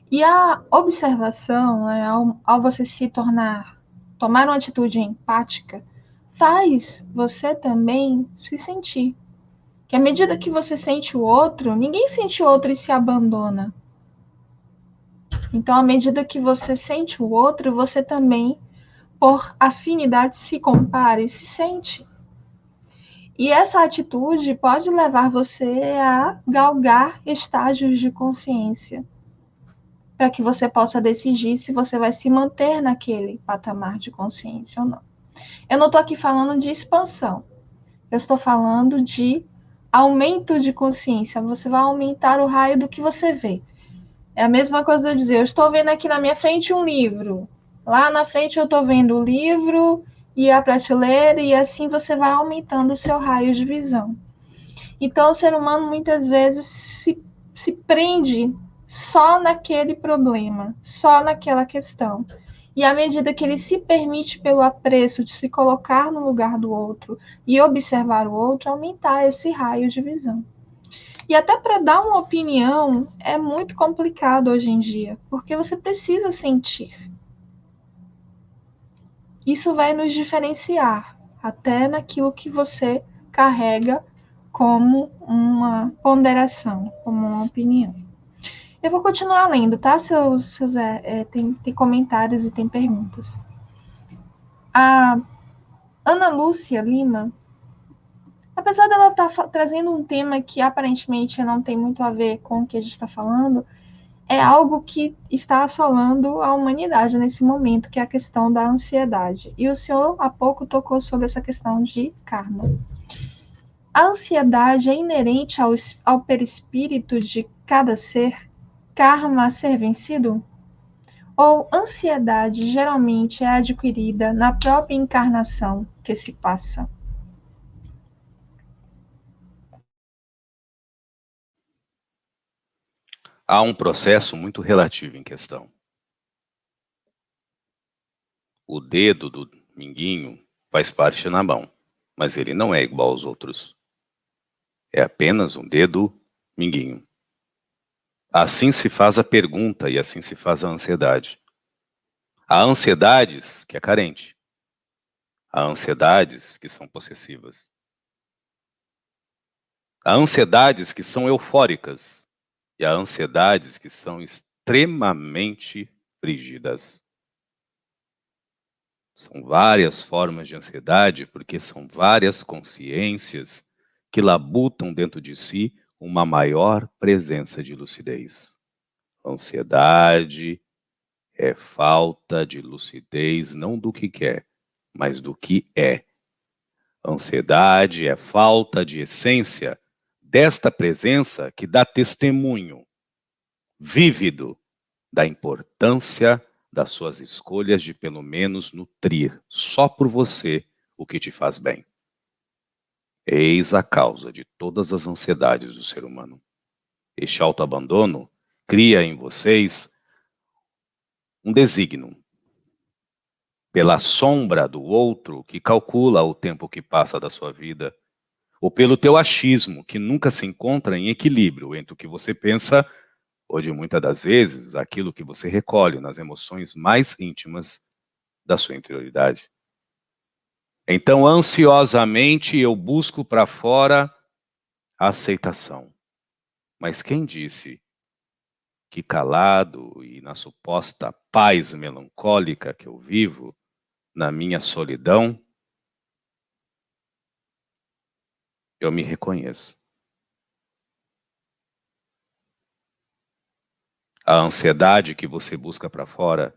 E a observação, né, ao você tomar uma atitude empática, faz você também se sentir. Que à medida que você sente o outro, ninguém sente o outro e se abandona. Então, à medida que você sente o outro, você também, por afinidade, se compara e se sente. E essa atitude pode levar você a galgar estágios de consciência, para que você possa decidir se você vai se manter naquele patamar de consciência ou não. Eu não estou aqui falando de expansão, eu estou falando de aumento de consciência. Você vai aumentar o raio do que você vê. É a mesma coisa de eu dizer, eu estou vendo aqui na minha frente um livro. Lá na frente eu estou vendo o livro e a prateleira, e assim você vai aumentando o seu raio de visão. Então, o ser humano muitas vezes se prende só naquele problema, só naquela questão. E à medida que ele se permite, pelo apreço de se colocar no lugar do outro e observar o outro, aumentar esse raio de visão. E até para dar uma opinião é muito complicado hoje em dia, porque você precisa sentir. Isso vai nos diferenciar até naquilo que você carrega como uma ponderação, como uma opinião. Eu vou continuar lendo, tá, seu Zé? Tem comentários e tem perguntas. A Ana Lúcia Lima, apesar dela estar trazendo um tema que aparentemente não tem muito a ver com o que a gente está falando, é algo que está assolando a humanidade nesse momento, que é a questão da ansiedade. E o senhor há pouco tocou sobre essa questão de karma. A ansiedade é inerente ao perispírito de cada ser, karma a ser vencido? Ou ansiedade geralmente é adquirida na própria encarnação que se passa? Há um processo muito relativo em questão. O dedo do minguinho faz parte na mão, mas ele não é igual aos outros. É apenas um dedo minguinho. Assim se faz a pergunta e assim se faz a ansiedade. Há ansiedades que é carente. Há ansiedades que são possessivas. Há ansiedades que são eufóricas. E há ansiedades que são extremamente frígidas. São várias formas de ansiedade, porque são várias consciências que labutam dentro de si uma maior presença de lucidez. Ansiedade é falta de lucidez, não do que quer, mas do que é. Ansiedade é falta de essência desta presença que dá testemunho vívido da importância das suas escolhas de pelo menos nutrir só por você o que te faz bem. Eis a causa de todas as ansiedades do ser humano. Este autoabandono cria em vocês um desígnio. Pela sombra do outro que calcula o tempo que passa da sua vida, ou pelo teu achismo que nunca se encontra em equilíbrio entre o que você pensa ou de muitas das vezes aquilo que você recolhe nas emoções mais íntimas da sua interioridade. Então, ansiosamente, eu busco para fora a aceitação, Mas quem disse que calado e na suposta paz melancólica que eu vivo, na minha solidão, eu me reconheço. A ansiedade que você busca para fora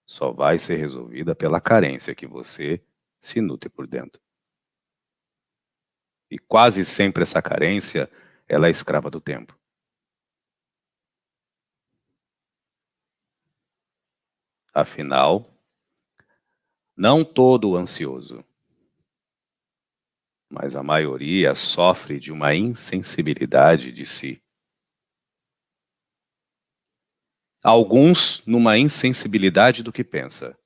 só vai ser resolvida pela carência que você se nutre por dentro. E quase sempre essa carência, ela é escrava do tempo. Afinal, não todo ansioso, mas a maioria sofre de uma insensibilidade de si. Alguns numa insensibilidade do que pensa.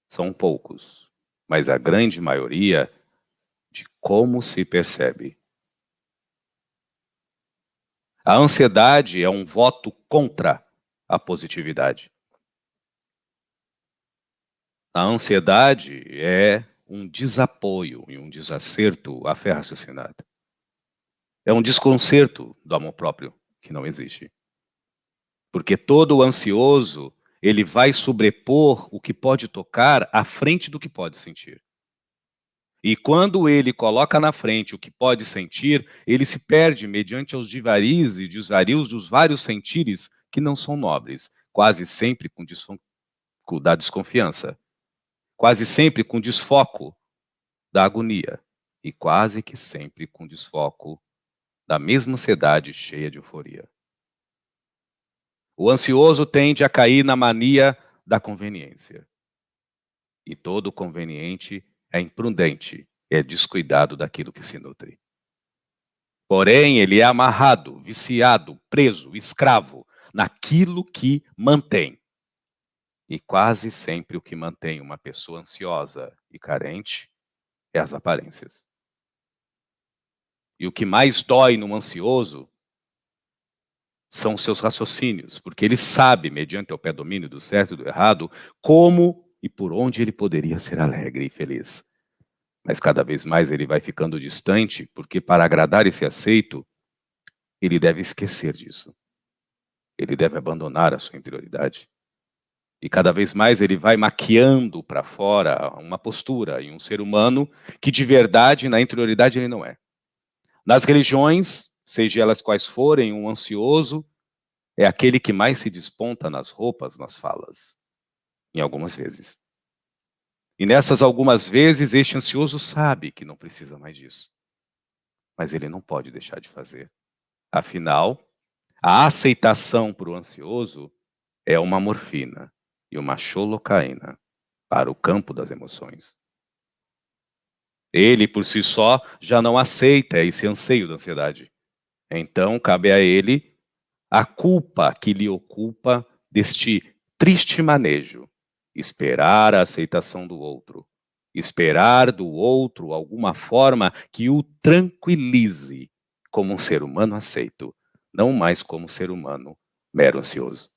São poucos, mas a grande maioria de como se percebe. A ansiedade é um voto contra a positividade. A ansiedade é um desapoio e um desacerto à fé raciocinada. É um desconcerto do amor próprio que não existe. Porque todo ansioso, ele vai sobrepor o que pode tocar à frente do que pode sentir. E quando ele coloca na frente o que pode sentir, ele se perde mediante os divarios e desvarios dos vários sentires que não são nobres, quase sempre da desconfiança, quase sempre com desfoco da agonia e quase que sempre com desfoco da mesma ansiedade cheia de euforia. O ansioso tende a cair na mania da conveniência. E todo conveniente é imprudente, é descuidado daquilo que se nutre. Porém, ele é amarrado, viciado, preso, escravo naquilo que mantém. E quase sempre o que mantém uma pessoa ansiosa e carente é as aparências. E o que mais dói num ansioso são seus raciocínios, porque ele sabe, mediante o predomínio do certo e do errado, como e por onde ele poderia ser alegre e feliz. Mas cada vez mais ele vai ficando distante, porque para agradar esse aceito, ele deve esquecer disso. Ele deve abandonar a sua interioridade. E cada vez mais ele vai maquiando para fora uma postura e um ser humano que de verdade, na interioridade, ele não é. Nas religiões, seja elas quais forem, um ansioso é aquele que mais se desponta nas roupas, nas falas, em algumas vezes. E nessas algumas vezes, este ansioso sabe que não precisa mais disso. Mas ele não pode deixar de fazer. Afinal, a aceitação para o ansioso é uma morfina e uma xolocaína para o campo das emoções. Ele, por si só, já não aceita esse anseio da ansiedade. Então, cabe a ele a culpa que lhe ocupa deste triste manejo. Esperar a aceitação do outro. Esperar do outro alguma forma que o tranquilize como um ser humano aceito, não mais como um ser humano mero ansioso.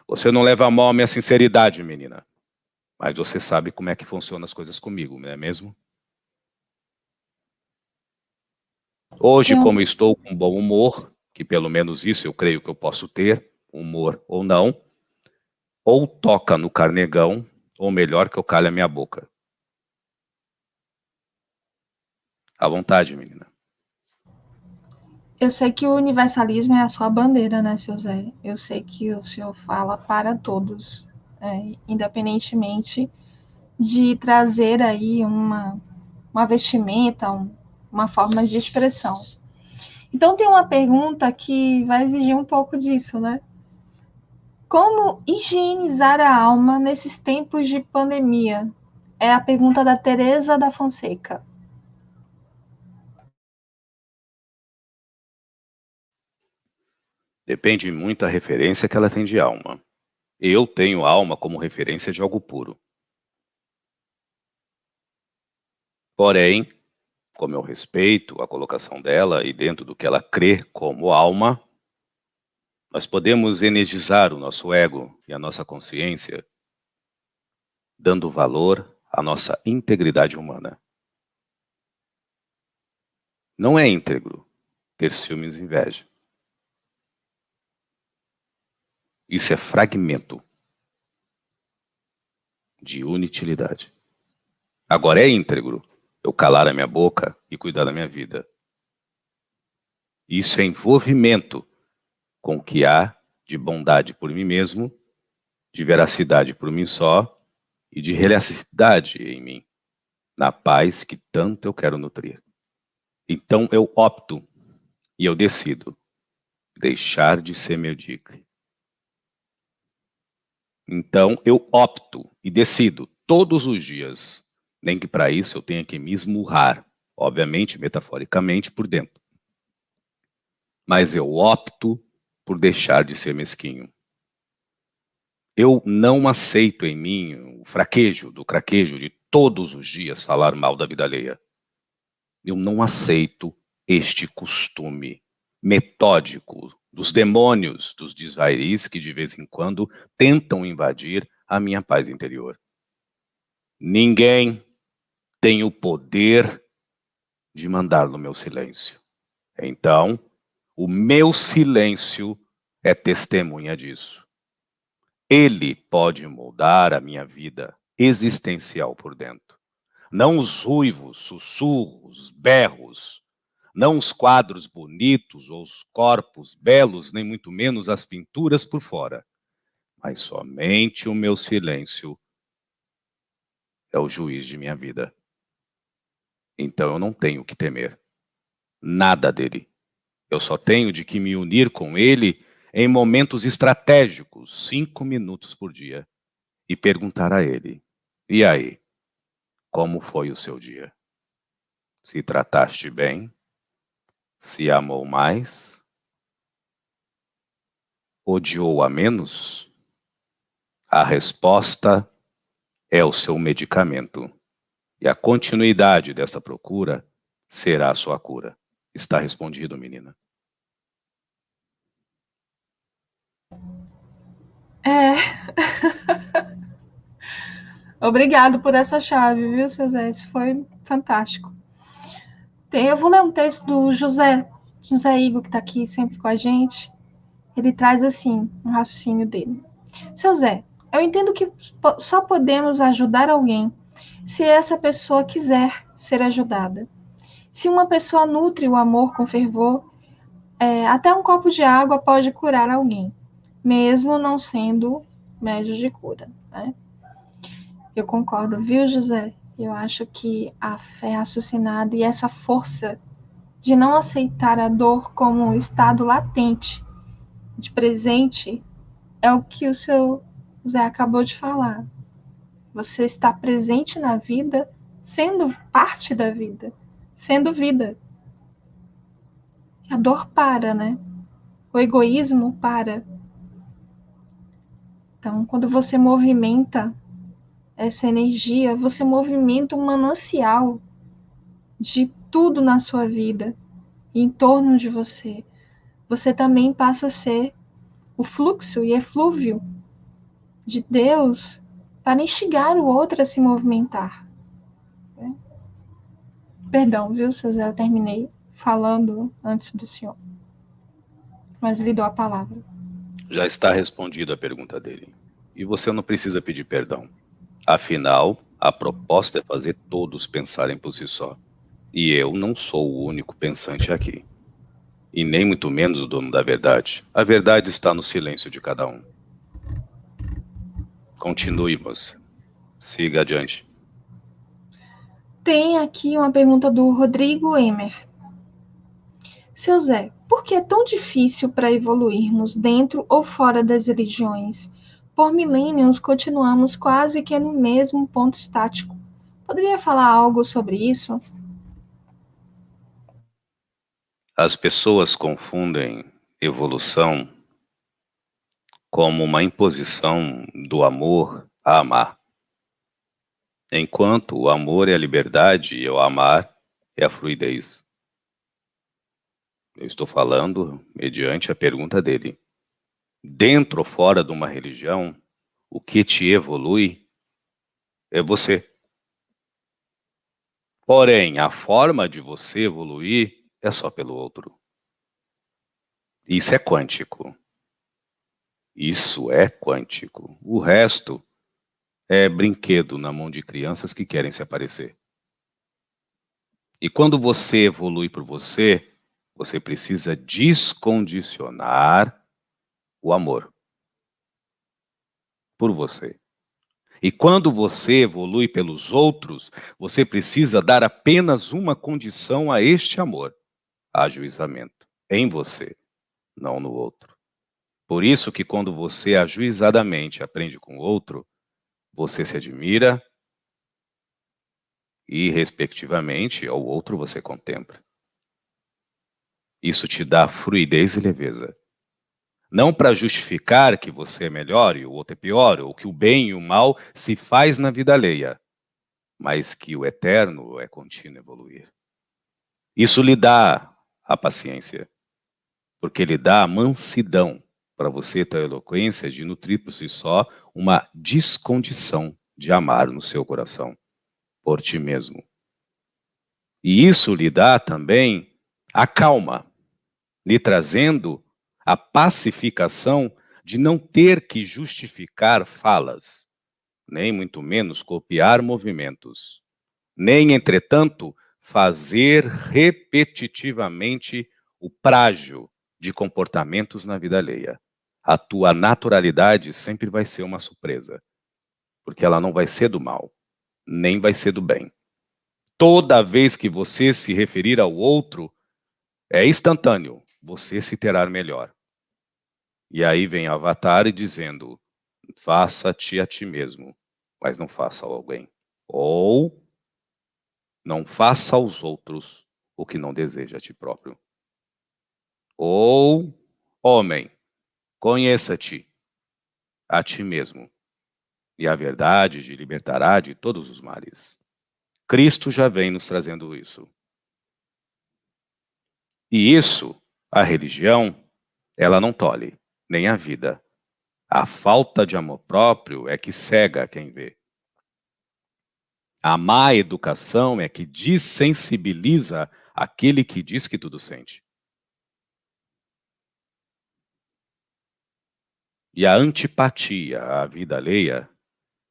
Você não leva a mal a minha sinceridade, menina. Mas você sabe como é que funcionam as coisas comigo, não é mesmo? Hoje, como eu estou com bom humor, que pelo menos isso eu creio que eu posso ter, humor ou não, ou toca no carnegão, ou melhor que eu calhe a minha boca. À vontade, menina. Eu sei que o universalismo é a sua bandeira, né, seu Zé? Eu sei que o senhor fala para todos, independentemente de trazer aí uma vestimenta, uma forma de expressão. Então, tem uma pergunta que vai exigir um pouco disso, né? Como higienizar a alma nesses tempos de pandemia? É a pergunta da Teresa da Fonseca. Depende muito da referência que ela tem de alma. Eu tenho alma como referência de algo puro. Porém, como eu respeito a colocação dela e dentro do que ela crê como alma, nós podemos energizar o nosso ego e a nossa consciência, dando valor à nossa integridade humana. Não é íntegro ter ciúmes e inveja. Isso é fragmento de inutilidade. Agora é íntegro eu calar a minha boca e cuidar da minha vida. Isso é envolvimento com o que há de bondade por mim mesmo, de veracidade por mim só e de realicidade em mim, na paz que tanto eu quero nutrir. Então eu opto e eu decido deixar de ser medíocre. Então eu opto e decido todos os dias, nem que para isso eu tenha que me esmurrar, obviamente, metaforicamente, por dentro. Mas eu opto por deixar de ser mesquinho. Eu não aceito em mim o fraquejo de todos os dias falar mal da vida alheia. Eu não aceito este costume metódico dos demônios, dos desvairis que de vez em quando tentam invadir a minha paz interior. Ninguém tem o poder de mandar no meu silêncio. Então, o meu silêncio é testemunha disso. Ele pode moldar a minha vida existencial por dentro. Não os ruivos, sussurros, berros, não os quadros bonitos ou os corpos belos, nem muito menos as pinturas por fora, mas somente o meu silêncio é o juiz de minha vida. Então eu não tenho que temer nada dele. Eu só tenho de que me unir com ele em momentos estratégicos, 5 minutos por dia, e perguntar a ele: e aí, como foi o seu dia? Se trataste bem? Se amou mais? Odiou a menos? A resposta é o seu medicamento. E a continuidade dessa procura será a sua cura. Está respondido, menina. É. Obrigado por essa chave, viu, seu Zé? Isso foi fantástico. Eu vou ler um texto do José Igor, que está aqui sempre com a gente. Ele traz assim, um raciocínio dele. Seu Zé, eu entendo que só podemos ajudar alguém se essa pessoa quiser ser ajudada. Se uma pessoa nutre o amor com fervor, até um copo de água pode curar alguém, mesmo não sendo médio de cura, né? Eu concordo, viu, José? Eu acho que a fé raciocinada e essa força de não aceitar a dor como um estado latente de presente é o que o seu Zé acabou de falar. Você está presente na vida, sendo parte da vida, sendo vida. A dor para, né? O egoísmo para. Então, quando você movimenta essa energia, você movimenta um manancial de tudo na sua vida, em torno de você. Você também passa a ser o fluxo e eflúvio de Deus para instigar o outro a se movimentar. Perdão, viu, seu Zé? Eu terminei falando antes do senhor, mas lhe dou a palavra. Já está respondida a pergunta dele. E você não precisa pedir perdão. Afinal, a proposta é fazer todos pensarem por si só. E eu não sou o único pensante aqui. E nem muito menos o dono da verdade. A verdade está no silêncio de cada um. Continue, moça. Siga adiante. Tem aqui uma pergunta do Rodrigo Emer. Seu Zé, por que é tão difícil para evoluirmos dentro ou fora das religiões? Por milênios continuamos quase que no mesmo ponto estático. Poderia falar algo sobre isso? As pessoas confundem evolução como uma imposição do amor a amar. Enquanto o amor é a liberdade e o amar é a fluidez. Eu estou falando mediante a pergunta dele. Dentro ou fora de uma religião, o que te evolui é você. Porém, a forma de você evoluir é só pelo outro. Isso é quântico. Isso é quântico. O resto é brinquedo na mão de crianças que querem se aparecer. E quando você evolui por você, você precisa descondicionar o amor por você. E quando você evolui pelos outros, você precisa dar apenas uma condição a este amor: ajuizamento em você, não no outro. Por isso que quando você ajuizadamente aprende com o outro, você se admira e, respectivamente, ao outro você contempla. Isso te dá fluidez e leveza. Não para justificar que você é melhor e o outro é pior, ou que o bem e o mal se faz na vida alheia, mas que o eterno é contínuo evoluir. Isso lhe dá a paciência, porque lhe dá a mansidão para você ter a eloquência de nutrir por si só uma descondição de amar no seu coração, por ti mesmo. E isso lhe dá também a calma, lhe trazendo a pacificação de não ter que justificar falas, nem muito menos copiar movimentos, nem, entretanto, fazer repetitivamente o prágio de comportamentos na vida alheia. A tua naturalidade sempre vai ser uma surpresa, porque ela não vai ser do mal, nem vai ser do bem. Toda vez que você se referir ao outro, é instantâneo, você se terá melhor. E aí vem Avatar dizendo: faça-te a ti mesmo, mas não faça a alguém. Ou não faça aos outros o que não deseja a ti próprio. Ou, homem, conheça-te a ti mesmo, e a verdade te libertará de todos os males. Cristo já vem nos trazendo isso. E isso, a religião, ela não tolhe, nem a vida. A falta de amor próprio é que cega quem vê. A má educação é que dessensibiliza aquele que diz que tudo sente. E a antipatia à vida alheia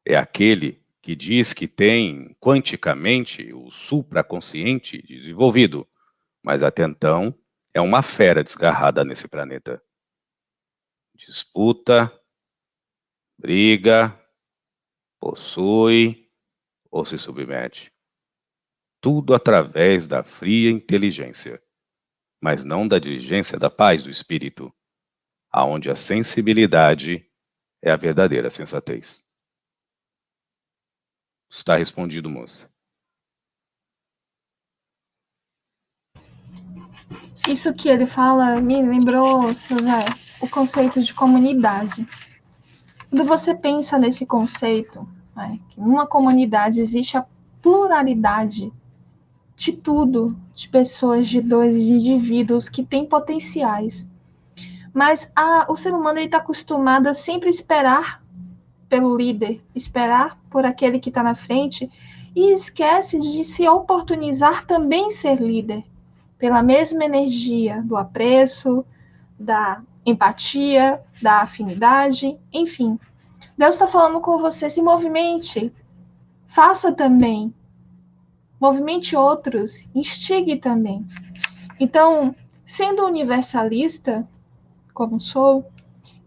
é aquele que diz que tem quanticamente o supraconsciente desenvolvido, mas até então é uma fera desgarrada nesse planeta. Disputa, briga, possui ou se submete. Tudo através da fria inteligência, mas não da diligência da paz do espírito, aonde a sensibilidade é a verdadeira sensatez. Está respondido, moça. Isso que ele fala me lembrou, seu Zé, o conceito de comunidade. Quando você pensa nesse conceito, né, que numa comunidade existe a pluralidade de tudo, de pessoas, de dores, de indivíduos que têm potenciais. Mas o ser humano está acostumado a sempre esperar pelo líder, esperar por aquele que está na frente e esquece de se oportunizar também ser líder, pela mesma energia do apreço, da empatia, da afinidade, enfim. Deus está falando com você, se movimente, faça também, movimente outros, instigue também. Então, sendo universalista, como sou,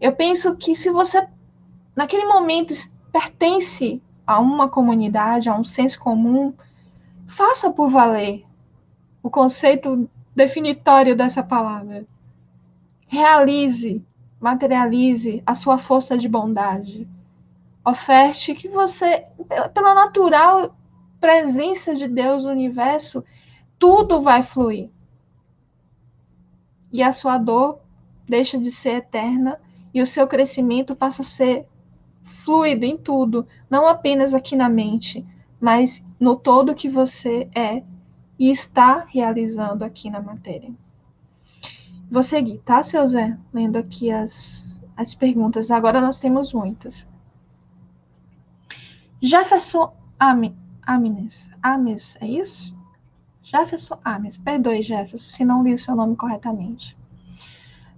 eu penso que se você, naquele momento, pertence a uma comunidade, a um senso comum, faça por valer o conceito definitório dessa palavra. Realize, materialize a sua força de bondade. Oferte que você, pela natural presença de Deus no universo, tudo vai fluir. E a sua dor deixa de ser eterna e o seu crescimento passa a ser fluido em tudo, não apenas aqui na mente, mas no todo que você é e está realizando aqui na matéria. Vou seguir, tá, seu Zé? Lendo aqui as perguntas. Agora nós temos muitas. Jefferson Ames, é isso? Jefferson Ames, perdoe, Jefferson, se não li o seu nome corretamente.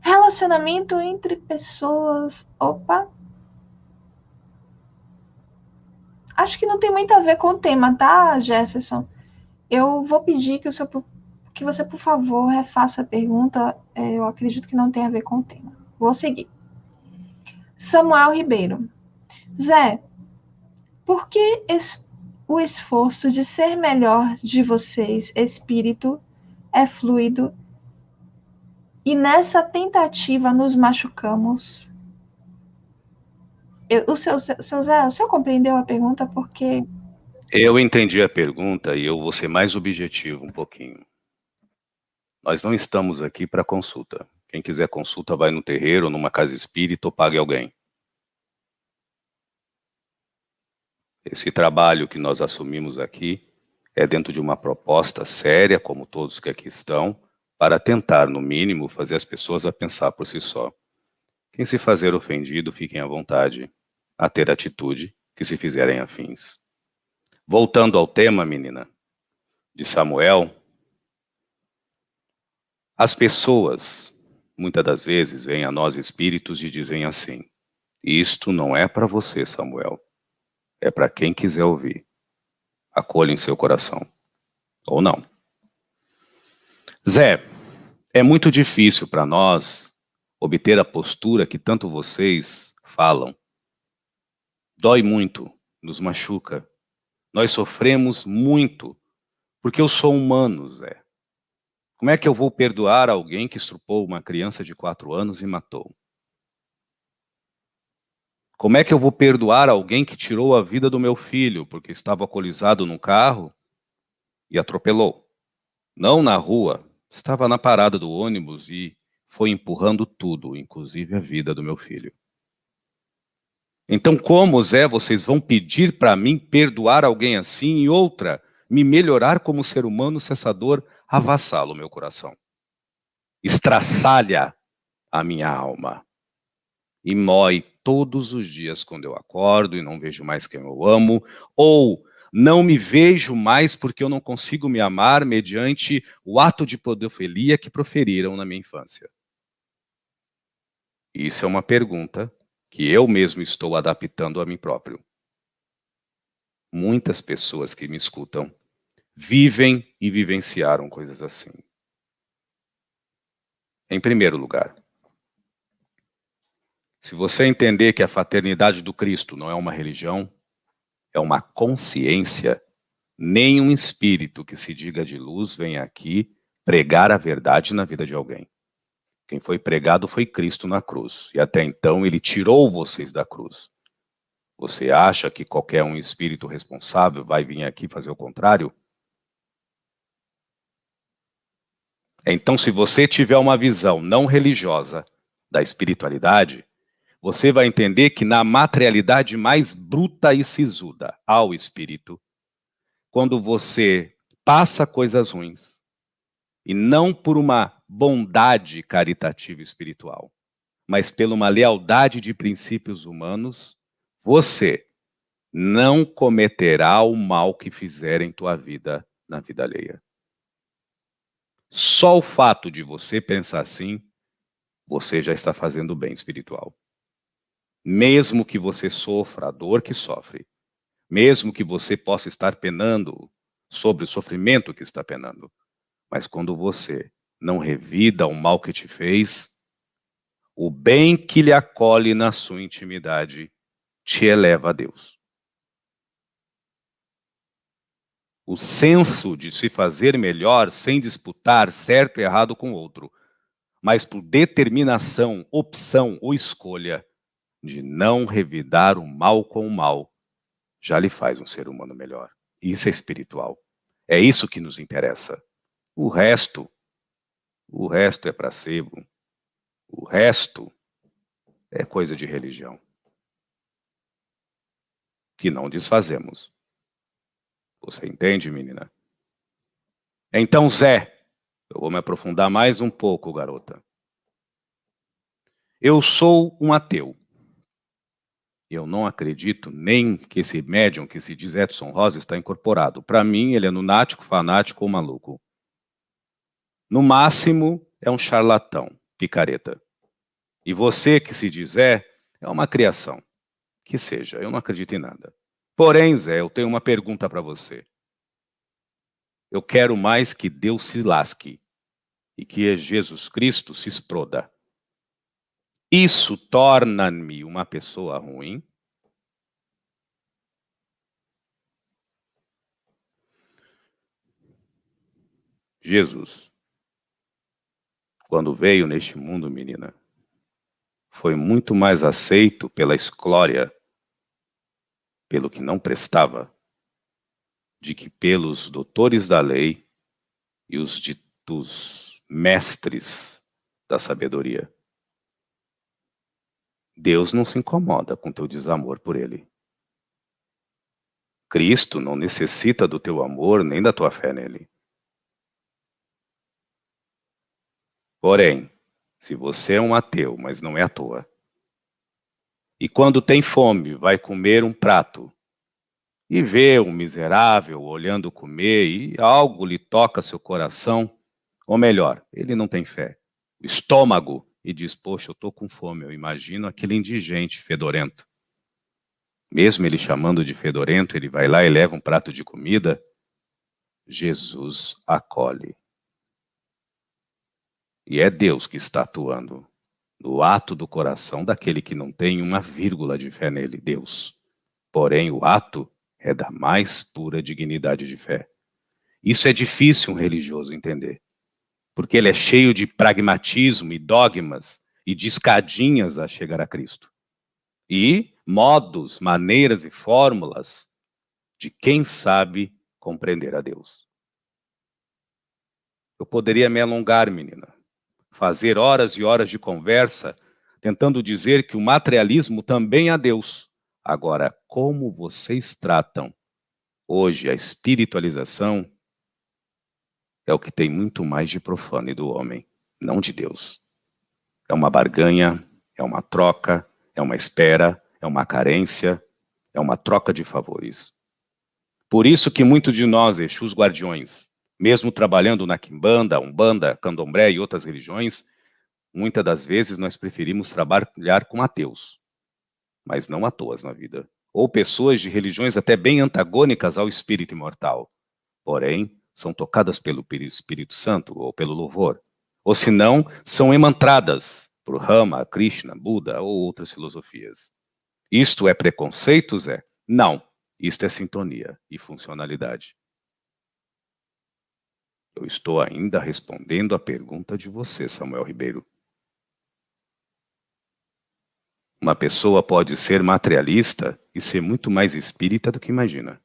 Relacionamento entre pessoas. Opa! Acho que não tem muito a ver com o tema, tá, Jefferson? Eu vou pedir que você, por favor, refaça a pergunta. Eu acredito que não tem a ver com o tema. Vou seguir. Samuel Ribeiro. Zé, por que o esforço de ser melhor de vocês, espírito, é fluido e nessa tentativa nos machucamos? O seu Zé, o senhor compreendeu a pergunta? Porque Eu entendi a pergunta e eu vou ser mais objetivo um pouquinho. Nós não estamos aqui para consulta. Quem quiser consulta vai no terreiro, numa casa espírita ou pague alguém. Esse trabalho que nós assumimos aqui é dentro de uma proposta séria, como todos que aqui estão, para tentar, no mínimo, fazer as pessoas a pensar por si só. Quem se fazer ofendido, fiquem à vontade a ter atitude que se fizerem afins. Voltando ao tema, menina, de Samuel, as pessoas, muitas das vezes, vêm a nós espíritos e dizem assim: isto não é para você, Samuel, é para quem quiser ouvir. Acolha em seu coração. Ou não. Zé, é muito difícil para nós obter a postura que tanto vocês falam. Dói muito, nos machuca. Nós sofremos muito, porque eu sou humano, Zé. Como é que eu vou perdoar alguém que estrupou uma criança de 4 anos e matou? Como é que eu vou perdoar alguém que tirou a vida do meu filho porque estava alcoolizado num carro e atropelou? Não na rua, estava na parada do ônibus e foi empurrando tudo, inclusive a vida do meu filho. Então, como, Zé, vocês vão pedir para mim perdoar alguém assim e outra, me melhorar como ser humano se essa dor avassala o meu coração? Estraçalha a minha alma e mói todos os dias quando eu acordo e não vejo mais quem eu amo, ou não me vejo mais porque eu não consigo me amar mediante o ato de pedofilia que proferiram na minha infância. Isso é uma pergunta que eu mesmo estou adaptando a mim próprio. Muitas pessoas que me escutam vivem e vivenciaram coisas assim. Em primeiro lugar, se você entender que a fraternidade do Cristo não é uma religião, é uma consciência, nenhum espírito que se diga de luz vem aqui pregar a verdade na vida de alguém. Quem foi pregado foi Cristo na cruz, e até então ele tirou vocês da cruz. Você acha que qualquer um espírito responsável vai vir aqui fazer o contrário? Então, se você tiver uma visão não religiosa da espiritualidade, você vai entender que na materialidade mais bruta e sisuda ao espírito, quando você passa coisas ruins, e não por uma bondade caritativa espiritual, mas pela uma lealdade de princípios humanos, você não cometerá o mal que fizer em tua vida, na vida alheia. Só o fato de você pensar assim, você já está fazendo bem espiritual. Mesmo que você sofra a dor que sofre, mesmo que você possa estar penando sobre o sofrimento que está penando, mas quando você não revida o mal que te fez, o bem que lhe acolhe na sua intimidade te eleva a Deus. O senso de se fazer melhor sem disputar certo e errado com o outro, mas por determinação, opção ou escolha de não revidar o mal com o mal, já lhe faz um ser humano melhor. Isso é espiritual. É isso que nos interessa. O resto é placebo. O resto é coisa de religião. Que não desfazemos. Você entende, menina? Então, Zé, eu vou me aprofundar mais um pouco, garota. Eu sou um ateu. Eu não acredito nem que esse médium que se diz Edson Rosa está incorporado. Para mim, ele é lunático, fanático ou maluco. No máximo, é um charlatão, picareta. E você que se diz é uma criação. Que seja, eu não acredito em nada. Porém, Zé, eu tenho uma pergunta para você. Eu quero mais que Deus se lasque e que Jesus Cristo se exploda. Isso torna-me uma pessoa ruim? Jesus, quando veio neste mundo, menina, foi muito mais aceito pela escória, pelo que não prestava, de que pelos doutores da lei e os ditos mestres da sabedoria. Deus não se incomoda com teu desamor por ele. Cristo não necessita do teu amor nem da tua fé nele. Porém, se você é um ateu, mas não é à toa, e quando tem fome vai comer um prato, e vê um miserável olhando comer e algo lhe toca seu coração, ou melhor, ele não tem fé, o estômago, e diz, poxa, eu estou com fome, eu imagino aquele indigente fedorento. Mesmo ele chamando de fedorento, ele vai lá e leva um prato de comida, Jesus acolhe. E é Deus que está atuando no ato do coração daquele que não tem uma vírgula de fé nele, Deus. Porém, o ato é da mais pura dignidade de fé. Isso é difícil um religioso entender, porque ele é cheio de pragmatismo e dogmas e de escadinhas a chegar a Cristo. E modos, maneiras e fórmulas de quem sabe compreender a Deus. Eu poderia me alongar, menina, fazer horas e horas de conversa, tentando dizer que o materialismo também é Deus. Agora, como vocês tratam hoje a espiritualização é o que tem muito mais de profano e do homem, não de Deus. É uma barganha, é uma troca, é uma espera, é uma carência, é uma troca de favores. Por isso que muitos de nós, Exus guardiões, mesmo trabalhando na quimbanda, umbanda, candomblé e outras religiões, muitas das vezes nós preferimos trabalhar com ateus, mas não à toa na vida. Ou pessoas de religiões até bem antagônicas ao espírito imortal, porém são tocadas pelo Espírito Santo ou pelo louvor, ou se não, são emantradas por Rama, Krishna, Buda ou outras filosofias. Isto é preconceito, Zé? Não, isto é sintonia e funcionalidade. Eu estou ainda respondendo a pergunta de você, Samuel Ribeiro. Uma pessoa pode ser materialista e ser muito mais espírita do que imagina,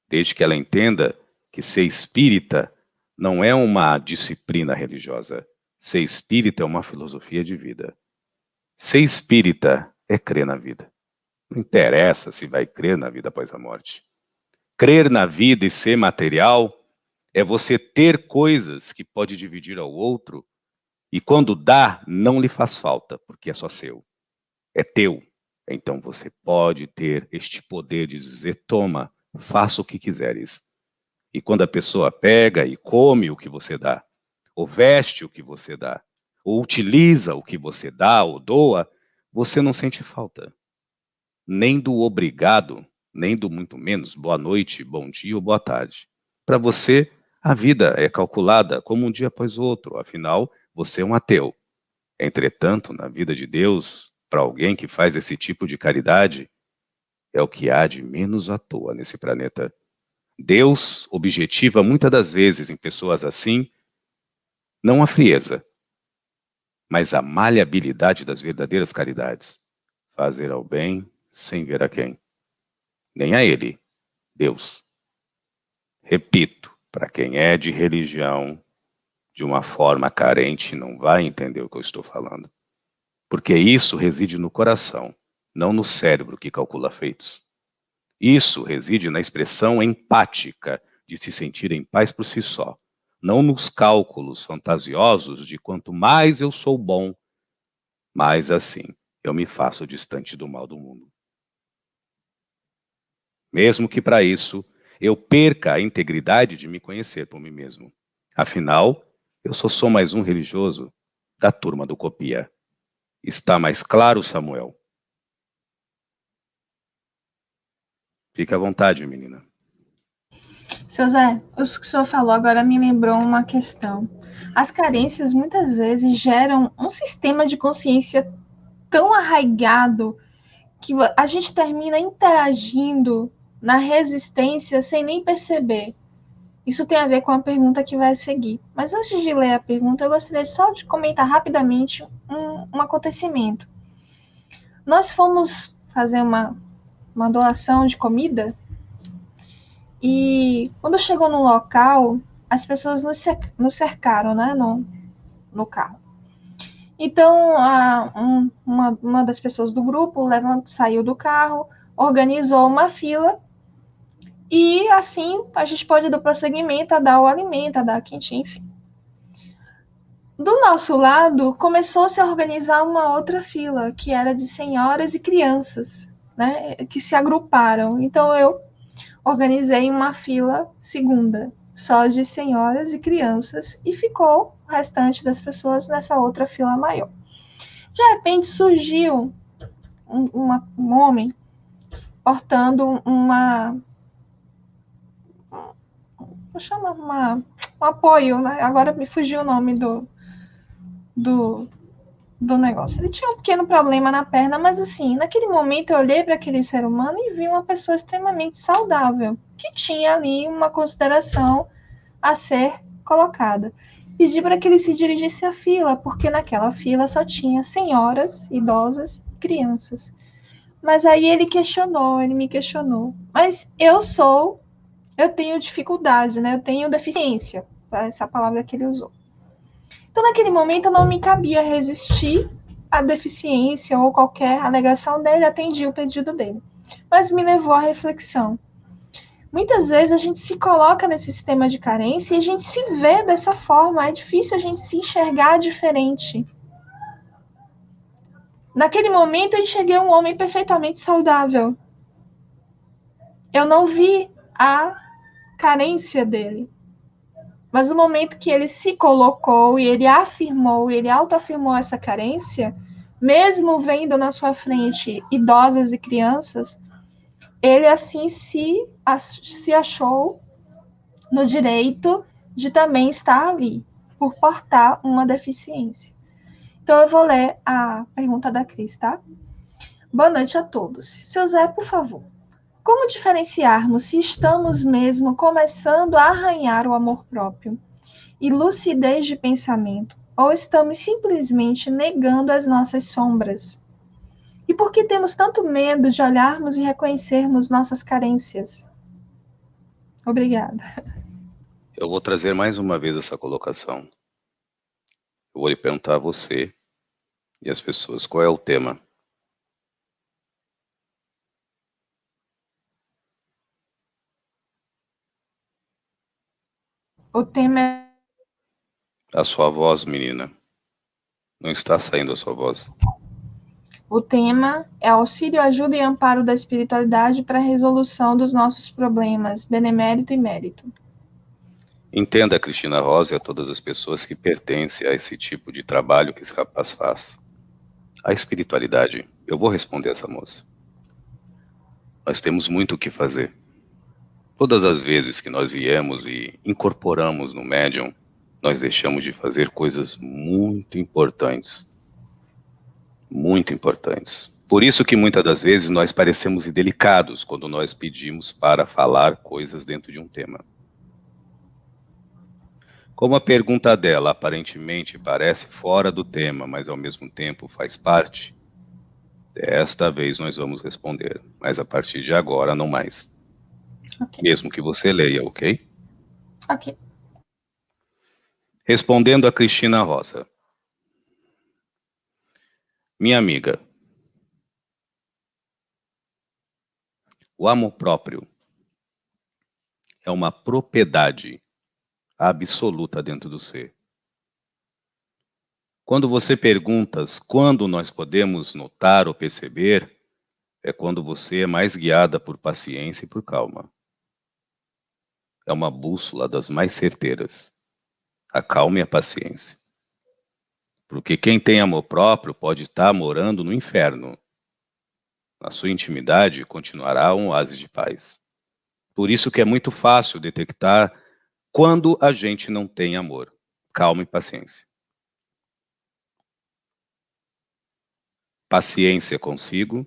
desde que ela entenda que ser espírita não é uma disciplina religiosa. Ser espírita é uma filosofia de vida. Ser espírita é crer na vida. Não interessa se vai crer na vida após a morte. Crer na vida e ser material é você ter coisas que pode dividir ao outro e quando dá, não lhe faz falta, porque é só seu. É teu. Então você pode ter este poder de dizer, toma, faça o que quiseres. E quando a pessoa pega e come o que você dá, ou veste o que você dá, ou utiliza o que você dá ou doa, você não sente falta. Nem do obrigado, nem do muito menos boa noite, bom dia ou boa tarde. Para você, a vida é calculada como um dia após outro, afinal, você é um ateu. Entretanto, na vida de Deus, para alguém que faz esse tipo de caridade, é o que há de menos à toa nesse planeta. Deus objetiva muitas das vezes em pessoas assim, não a frieza, mas a maleabilidade das verdadeiras caridades. Fazer ao bem sem ver a quem. Nem a ele, Deus. Repito, para quem é de religião, de uma forma carente, não vai entender o que eu estou falando. Porque isso reside no coração, não no cérebro que calcula feitos. Isso reside na expressão empática de se sentir em paz por si só, não nos cálculos fantasiosos de quanto mais eu sou bom, mais assim eu me faço distante do mal do mundo. mesmo que para isso eu perca a integridade de me conhecer por mim mesmo. Afinal, eu só sou mais um religioso da turma do copia. Está mais claro, Samuel? Fique à vontade, menina. Seu Zé, o que o senhor falou agora me lembrou uma questão. As carências muitas vezes geram um sistema de consciência tão arraigado que a gente termina interagindo na resistência sem nem perceber. Isso tem a ver com a pergunta que vai seguir. Mas antes de ler a pergunta, eu gostaria só de comentar rapidamente um acontecimento. Nós fomos fazer uma doação de comida e quando chegou no local, as pessoas nos cercaram, né, no carro. Então, uma das pessoas do grupo saiu do carro, organizou uma fila e assim a gente pode dar prosseguimento a dar o alimento, a dar a quentinha, enfim. Do nosso lado, começou a se organizar uma outra fila, que era de senhoras e crianças, né, que se agruparam. Então, eu organizei uma fila segunda, só de senhoras e crianças, e ficou o restante das pessoas nessa outra fila maior. De repente, surgiu um homem portando vou chamar um apoio, né? Agora me fugiu o nome do, do negócio. Ele tinha um pequeno problema na perna, mas assim, naquele momento eu olhei para aquele ser humano e vi uma pessoa extremamente saudável, que tinha ali uma consideração a ser colocada. Pedi para que ele se dirigisse à fila, porque naquela fila só tinha senhoras, idosas, crianças. Mas aí ele me questionou. Mas eu tenho dificuldade, né? Eu tenho deficiência, essa palavra que ele usou. Então, naquele momento, não me cabia resistir à deficiência ou qualquer alegação dele, atendi o pedido dele. Mas me levou à reflexão. Muitas vezes a gente se coloca nesse sistema de carência e a gente se vê dessa forma, é difícil a gente se enxergar diferente. Naquele momento, eu enxerguei um homem perfeitamente saudável. Eu não vi a carência dele. Mas no momento que ele se colocou e ele afirmou, ele autoafirmou essa carência, mesmo vendo na sua frente idosas e crianças, ele assim se achou no direito de também estar ali, por portar uma deficiência. Então eu vou ler a pergunta da Cris, tá? Boa noite a todos. Seu Zé, por favor, como diferenciarmos se estamos mesmo começando a arranhar o amor próprio e lucidez de pensamento, ou estamos simplesmente negando as nossas sombras? E por que temos tanto medo de olharmos e reconhecermos nossas carências? Obrigada. Eu vou trazer mais uma vez essa colocação. Eu vou lhe perguntar a você e as pessoas, qual é o tema? O tema é... A sua voz, menina. Não está saindo a sua voz. O tema é auxílio, ajuda e amparo da espiritualidade para a resolução dos nossos problemas, benemérito e mérito. Entenda, Cristina Rosa, e a todas as pessoas que pertencem a esse tipo de trabalho que esse rapaz faz. A espiritualidade. Eu vou responder essa moça. Nós temos muito o que fazer. Todas as vezes que nós viemos e incorporamos no médium, nós deixamos de fazer coisas muito importantes. Muito importantes. Por isso que muitas das vezes nós parecemos indelicados quando nós pedimos para falar coisas dentro de um tema. Como a pergunta dela aparentemente parece fora do tema, mas ao mesmo tempo faz parte, desta vez nós vamos responder, mas a partir de agora não mais. Ok. Mesmo que você leia, ok? Ok. Respondendo a Cristina Rosa. Minha amiga, o amor próprio é uma propriedade absoluta dentro do ser. Quando você perguntas quando nós podemos notar ou perceber, é quando você é mais guiada por paciência e por calma. É uma bússola das mais certeiras. A calma e a paciência. Porque quem tem amor próprio pode estar morando no inferno. Na sua intimidade continuará um oásis de paz. Por isso que é muito fácil detectar quando a gente não tem amor, calma e paciência. Paciência consigo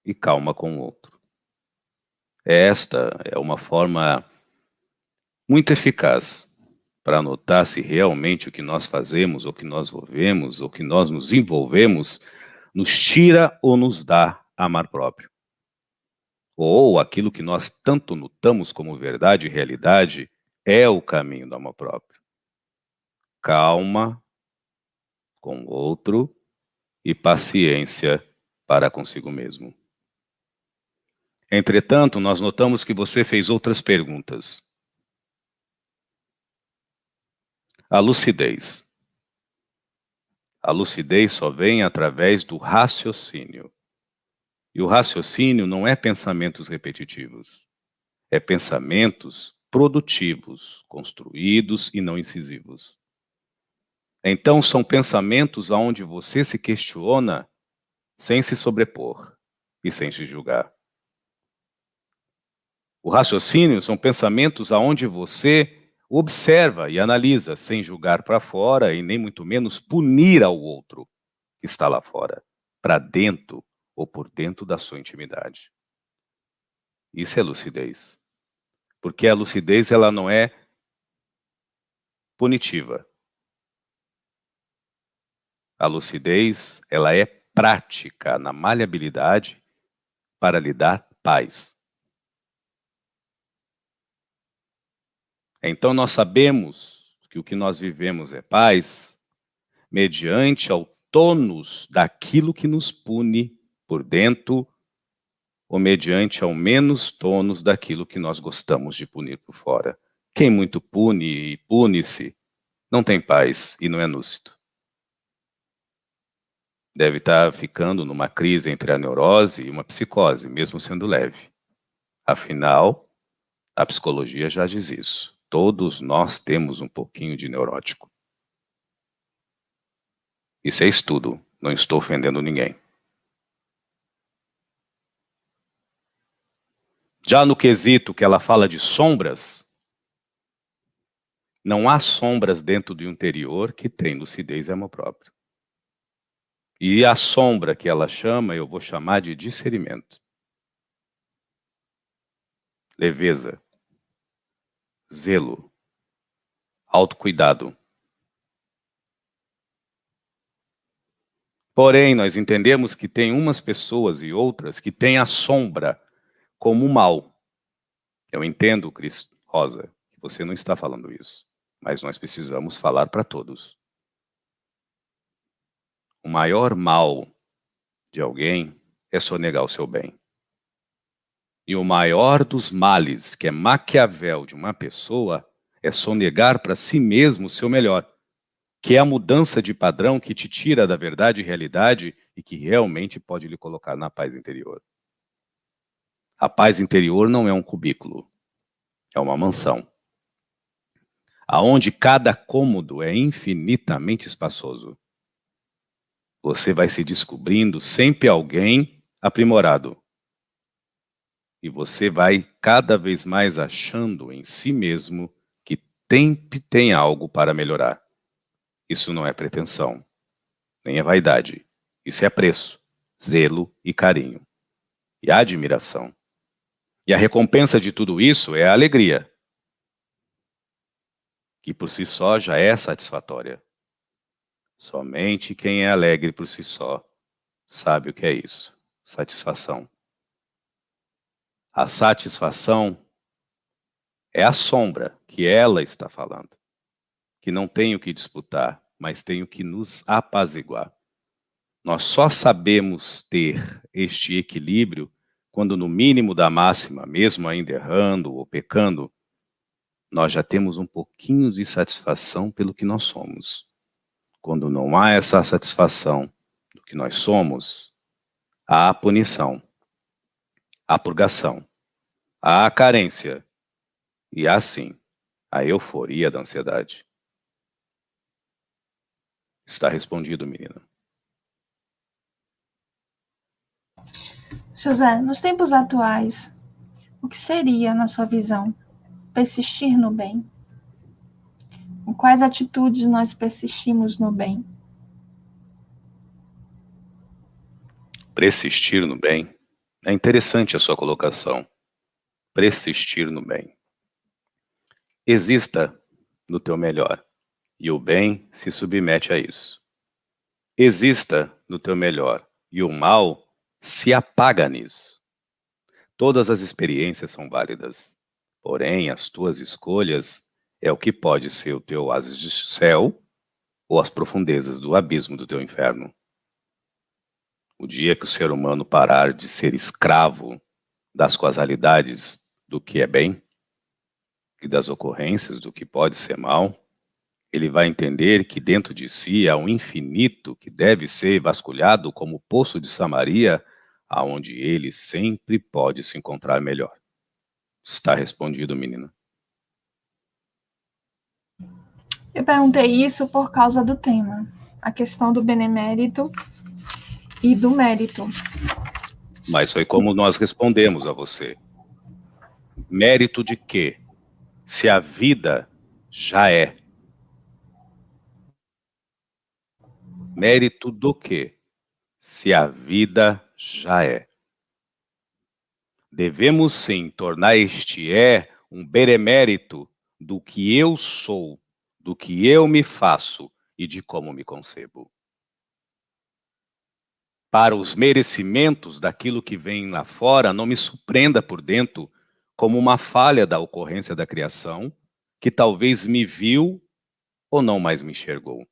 e calma com o outro. Esta é uma forma muito eficaz para notar se realmente o que nós fazemos, ou que nós vivemos, ou que nós nos envolvemos, nos tira ou nos dá amor próprio. Ou aquilo que nós tanto notamos como verdade e realidade é o caminho do amor próprio. Calma com o outro e paciência para consigo mesmo. Entretanto, nós notamos que você fez outras perguntas. A lucidez. A lucidez só vem através do raciocínio. E o raciocínio não é pensamentos repetitivos. É pensamentos produtivos, construídos e não incisivos. Então, são pensamentos onde você se questiona sem se sobrepor e sem se julgar. O raciocínio são pensamentos onde você observa e analisa sem julgar para fora e nem muito menos punir ao outro que está lá fora, para dentro ou por dentro da sua intimidade. Isso é lucidez. Porque a lucidez ela não é punitiva. A lucidez ela é prática na maleabilidade para lhe dar paz. Então nós sabemos que o que nós vivemos é paz mediante ao tônus daquilo que nos pune por dentro ou mediante ao menos tônus daquilo que nós gostamos de punir por fora. Quem muito pune e pune-se não tem paz e não é lúcido. Deve estar ficando numa crise entre a neurose e uma psicose, mesmo sendo leve. Afinal, a psicologia já diz isso. Todos nós temos um pouquinho de neurótico. Isso é estudo, não estou ofendendo ninguém. Já no quesito que ela fala de sombras, não há sombras dentro do interior que tem lucidez e amor próprio. E a sombra que ela chama, eu vou chamar de discernimento. Leveza, zelo, autocuidado. Porém, nós entendemos que tem umas pessoas e outras que têm a sombra como mal. Eu entendo, Cris Rosa, que você não está falando isso, mas nós precisamos falar para todos. O maior mal de alguém é sonegar o seu bem. E o maior dos males, que é Maquiavel de uma pessoa, é sonegar para si mesmo o seu melhor, que é a mudança de padrão que te tira da verdade e realidade e que realmente pode lhe colocar na paz interior. A paz interior não é um cubículo, é uma mansão, aonde cada cômodo é infinitamente espaçoso. Você vai se descobrindo sempre alguém aprimorado. E você vai cada vez mais achando em si mesmo que sempre tem algo para melhorar. Isso não é pretensão, nem é vaidade. Isso é apreço, zelo e carinho. E admiração. E a recompensa de tudo isso é a alegria, que por si só já é satisfatória. Somente quem é alegre por si só sabe o que é isso, satisfação. A satisfação é a sombra que ela está falando, que não tem o que disputar, mas tem o que nos apaziguar. Nós só sabemos ter este equilíbrio quando no mínimo da máxima, mesmo ainda errando ou pecando, nós já temos um pouquinho de satisfação pelo que nós somos. Quando não há essa satisfação do que nós somos, há punição, há purgação, há carência e há sim a euforia da ansiedade. Está respondido, menina. Seu Zé, nos tempos atuais, o que seria, na sua visão, persistir no bem? Com quais atitudes nós persistimos no bem? Persistir no bem. É interessante a sua colocação. Persistir no bem. Exista no teu melhor, e o bem se submete a isso. Exista no teu melhor, e o mal se apaga nisso. Todas as experiências são válidas, porém as tuas escolhas é o que pode ser o teu oásis de céu ou as profundezas do abismo do teu inferno. O dia que o ser humano parar de ser escravo das causalidades do que é bem e das ocorrências do que pode ser mal, ele vai entender que dentro de si há um infinito que deve ser vasculhado como o poço de Samaria, aonde ele sempre pode se encontrar melhor. Está respondido, menina. Eu perguntei isso por causa do tema, a questão do benemérito e do mérito. Mas foi como nós respondemos a você. Mérito de quê? Se a vida já é. Mérito do quê? Se a vida já é. Devemos sim tornar este um benemérito do que eu sou, do que eu me faço e de como me concebo. Para os merecimentos daquilo que vem lá fora, não me surpreenda por dentro como uma falha da ocorrência da criação, que talvez me viu ou não mais me enxergou.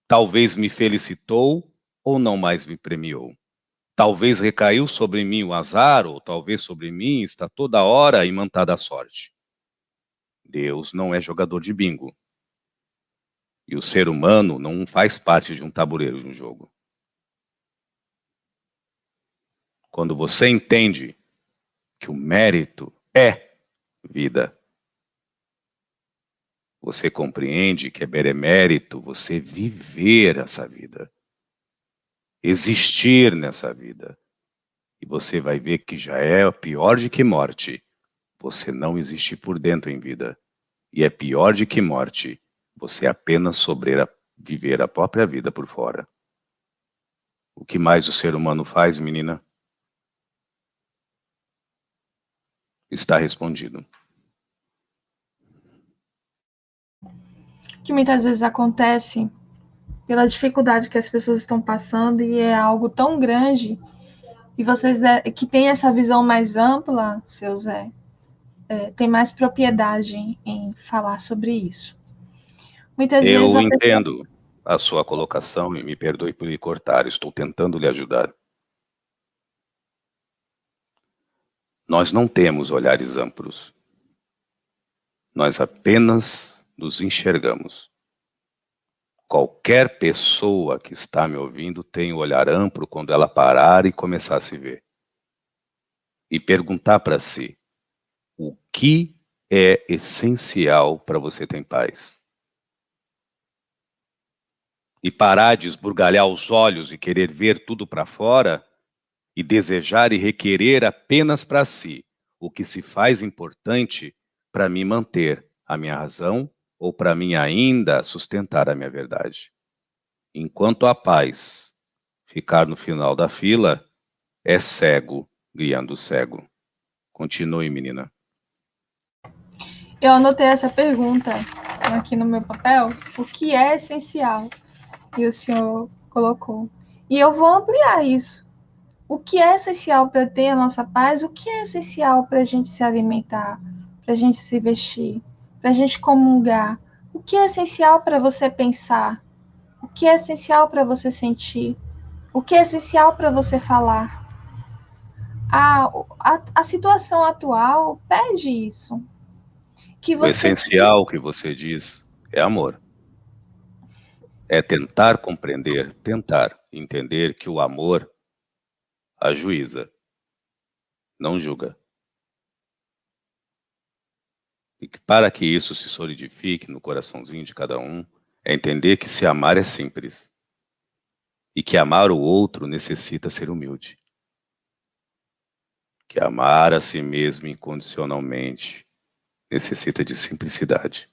Talvez me felicitou ou não mais me premiou. Talvez recaiu sobre mim o azar, ou talvez sobre mim está toda hora imantada a sorte. Deus não é jogador de bingo. E o ser humano não faz parte de um tabuleiro de um jogo. Quando você entende que o mérito é vida, você compreende que é benemérito você viver essa vida, existir nessa vida. E você vai ver que já é pior de que morte você não existir por dentro em vida. E é pior de que morte você apenas viver a própria vida por fora. O que mais o ser humano faz, menina? Está respondido. Que muitas vezes acontece pela dificuldade que as pessoas estão passando e é algo tão grande e vocês que têm essa visão mais ampla, seu Zé, tem mais propriedade em falar sobre isso. Muitas vezes Eu a pessoa... entendo a sua colocação e me perdoe por lhe cortar, estou tentando lhe ajudar. Nós não temos olhares amplos. Nós apenas nos enxergamos. Qualquer pessoa que está me ouvindo tem um olhar amplo quando ela parar e começar a se ver. E perguntar para si, o que é essencial para você ter paz? E parar de esbugalhar os olhos e querer ver tudo para fora e desejar e requerer apenas para si o que se faz importante para me manter a minha razão ou para mim ainda sustentar a minha verdade. Enquanto a paz ficar no final da fila, é cego guiando o cego. Continue, menina. Eu anotei essa pergunta aqui no meu papel, o que é essencial? E o senhor colocou. E eu vou ampliar isso. O que é essencial para ter a nossa paz? O que é essencial para a gente se alimentar, para a gente se vestir, para a gente comungar? O que é essencial para você pensar? O que é essencial para você sentir? O que é essencial para você falar? A situação atual pede isso. Que O você... essencial que você diz é amor. É tentar compreender, tentar entender que o amor ajuíza, não julga. E para que isso se solidifique no coraçãozinho de cada um, é entender que se amar é simples. E que amar o outro necessita ser humilde. Que amar a si mesmo incondicionalmente necessita de simplicidade.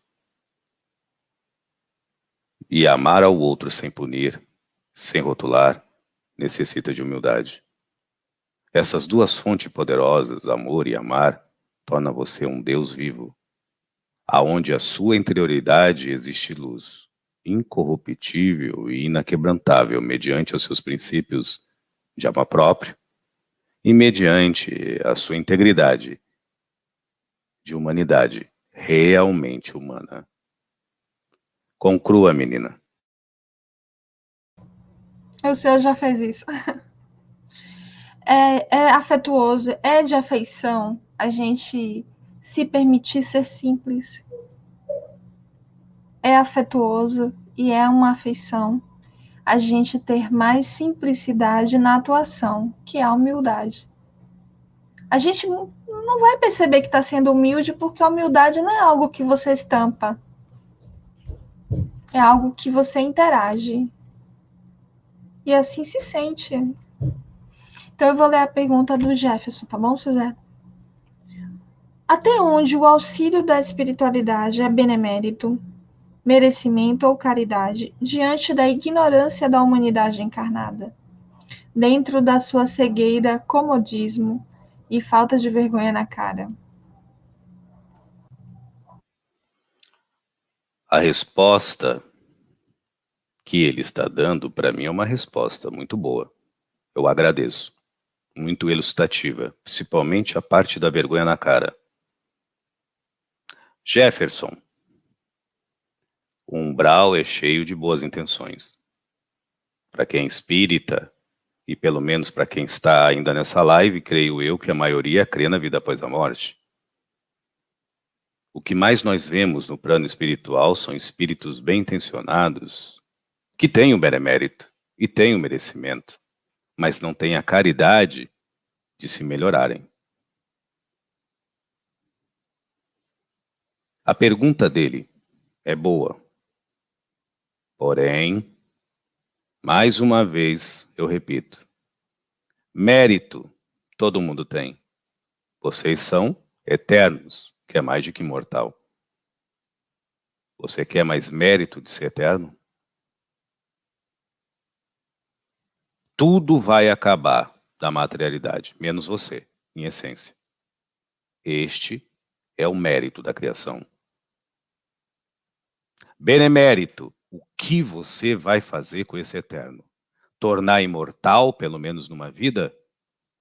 E amar ao outro sem punir, sem rotular, necessita de humildade. Essas duas fontes poderosas, amor e amar, tornam você um Deus vivo, aonde a sua interioridade existe luz, incorruptível e inaquebrantável mediante os seus princípios de amor próprio e mediante a sua integridade de humanidade realmente humana. Conclua, menina. O senhor já fez isso. É afetuoso, é de afeição a gente se permitir ser simples. É afetuoso e é uma afeição a gente ter mais simplicidade na atuação, que é a humildade. A gente não vai perceber que está sendo humilde, porque a humildade não é algo que você estampa. É algo que você interage. E assim se sente. Então eu vou ler a pergunta do Jefferson, tá bom, Suzé? Até onde o auxílio da espiritualidade é benemérito, merecimento ou caridade diante da ignorância da humanidade encarnada, dentro da sua cegueira, comodismo e falta de vergonha na cara? A resposta que ele está dando para mim é uma resposta muito boa. Eu agradeço. Muito elucidativa, principalmente a parte da vergonha na cara. Jefferson, o umbral é cheio de boas intenções. Para quem é espírita, e pelo menos para quem está ainda nessa live, creio eu que a maioria crê na vida após a morte. O que mais nós vemos no plano espiritual são espíritos bem intencionados, que têm o benemérito e têm o merecimento, mas não têm a caridade de se melhorarem. A pergunta dele é boa, porém, mais uma vez eu repito, mérito todo mundo tem. Vocês são eternos, que é mais do que imortal. Você quer mais mérito de ser eterno? Tudo vai acabar da materialidade, menos você, em essência. Este é o mérito da criação. Benemérito, o que você vai fazer com esse eterno? Tornar imortal, pelo menos numa vida?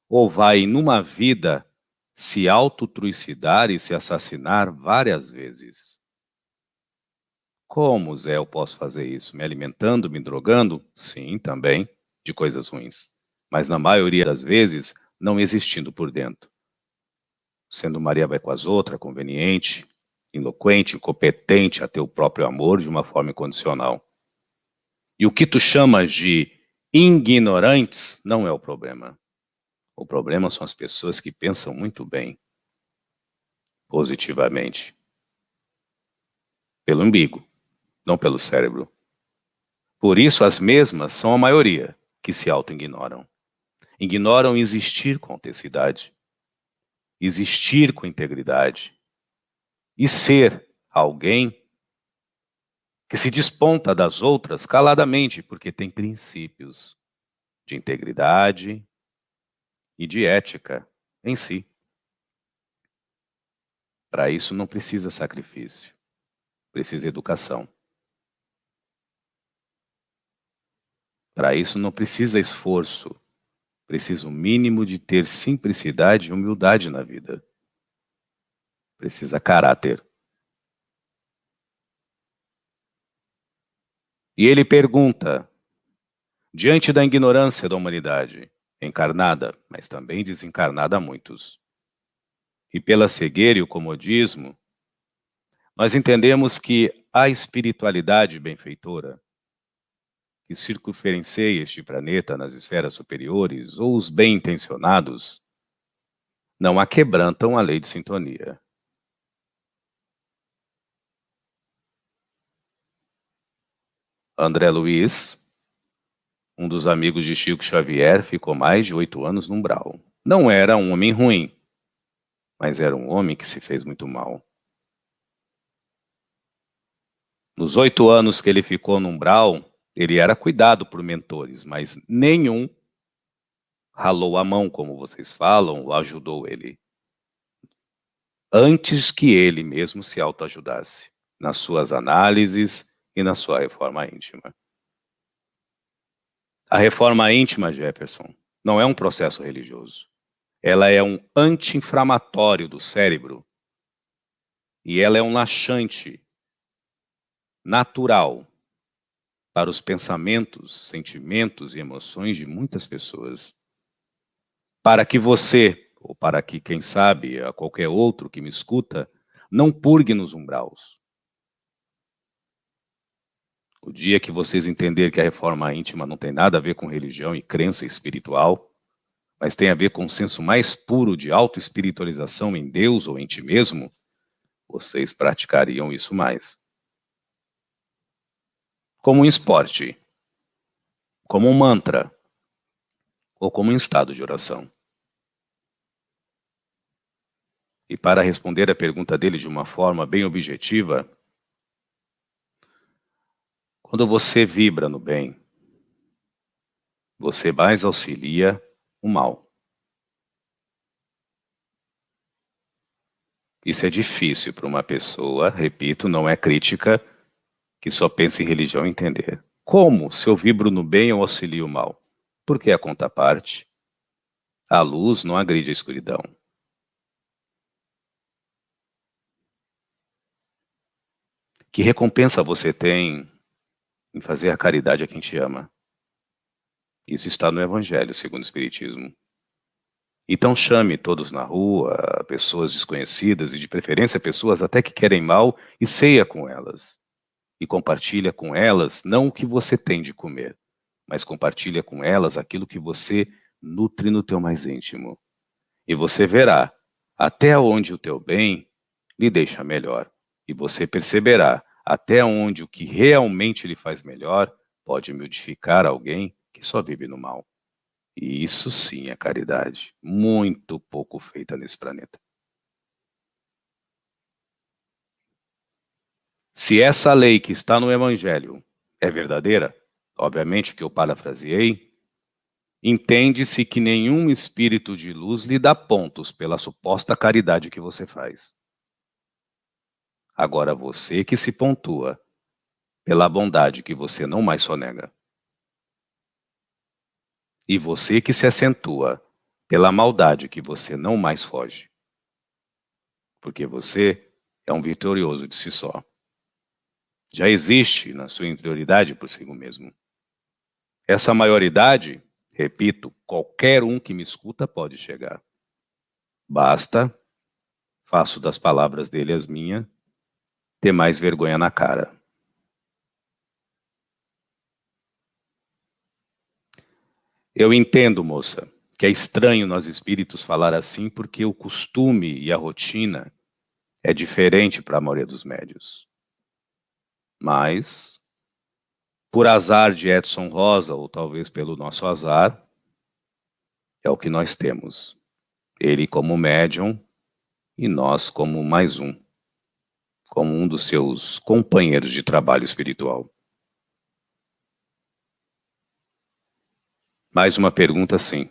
Ou vai, numa vida, se autotrucidar e se assassinar várias vezes? Como, Zé, eu posso fazer isso? Me alimentando, me drogando? Sim, também, de coisas ruins. Mas na maioria das vezes, não existindo por dentro. Sendo Maria vai com as outras, conveniente, eloquente, incompetente a ter o próprio amor de uma forma incondicional. E o que tu chamas de ignorantes não é o problema. O problema são as pessoas que pensam muito bem, positivamente, pelo umbigo, não pelo cérebro. Por isso, as mesmas são a maioria que se auto-ignoram. Ignoram existir com autenticidade, existir com integridade e ser alguém que se desponta das outras caladamente, porque tem princípios de integridade e de ética em si. Para isso não precisa sacrifício, precisa educação. Para isso não precisa esforço, precisa o mínimo de ter simplicidade e humildade na vida. Precisa caráter. E ele pergunta, diante da ignorância da humanidade, encarnada, mas também desencarnada a muitos, e pela cegueira e o comodismo, nós entendemos que a espiritualidade benfeitora, que circunferencia este planeta nas esferas superiores, ou os bem-intencionados, não aquebrantam a lei de sintonia. André Luiz, um dos amigos de Chico Xavier, ficou mais de 8 anos no umbral. Não era um homem ruim, mas era um homem que se fez muito mal. Nos 8 anos que ele ficou no umbral, ele era cuidado por mentores, mas nenhum ralou a mão, como vocês falam, ou ajudou ele. Antes que ele mesmo se autoajudasse, nas suas análises e na sua reforma íntima. A reforma íntima, Jefferson, não é um processo religioso. Ela é um anti-inflamatório do cérebro e ela é um laxante natural para os pensamentos, sentimentos e emoções de muitas pessoas. Para que você, ou para que, quem sabe, a qualquer outro que me escuta, não purgue nos umbraus. O dia que vocês entenderem que a reforma íntima não tem nada a ver com religião e crença espiritual, mas tem a ver com o senso mais puro de auto-espiritualização em Deus ou em ti mesmo, vocês praticariam isso mais. Como um esporte, como um mantra, ou como um estado de oração. E para responder a pergunta dele de uma forma bem objetiva, quando você vibra no bem, você mais auxilia o mal. Isso é difícil para uma pessoa, repito, não é crítica, que só pensa em religião entender. Como, se eu vibro no bem, eu auxilio o mal? Porque a contraparte, a luz não agride a escuridão. Que recompensa você tem em fazer a caridade a quem te ama? Isso está no Evangelho, segundo o Espiritismo. Então chame todos na rua, pessoas desconhecidas e de preferência pessoas até que querem mal e ceia com elas. E compartilha com elas não o que você tem de comer, mas compartilha com elas aquilo que você nutre no teu mais íntimo. E você verá até onde o teu bem lhe deixa melhor. E você perceberá até onde o que realmente lhe faz melhor pode modificar alguém que só vive no mal. E isso sim é caridade, muito pouco feita nesse planeta. Se essa lei que está no Evangelho é verdadeira, obviamente que eu parafraseei, entende-se que nenhum espírito de luz lhe dá pontos pela suposta caridade que você faz. Agora você que se pontua pela bondade que você não mais sonega. E você que se acentua pela maldade que você não mais foge. Porque você é um vitorioso de si só. Já existe na sua interioridade por si mesmo. Essa maioridade, repito, qualquer um que me escuta pode chegar. Basta, faço das palavras dele as minhas, ter mais vergonha na cara. Eu entendo, moça, que é estranho nós espíritos falar assim porque o costume e a rotina é diferente para a maioria dos médios. Mas, por azar de Edson Rosa, ou talvez pelo nosso azar, é o que nós temos. Ele como médium e nós como mais um, como um dos seus companheiros de trabalho espiritual. Mais uma pergunta, sim.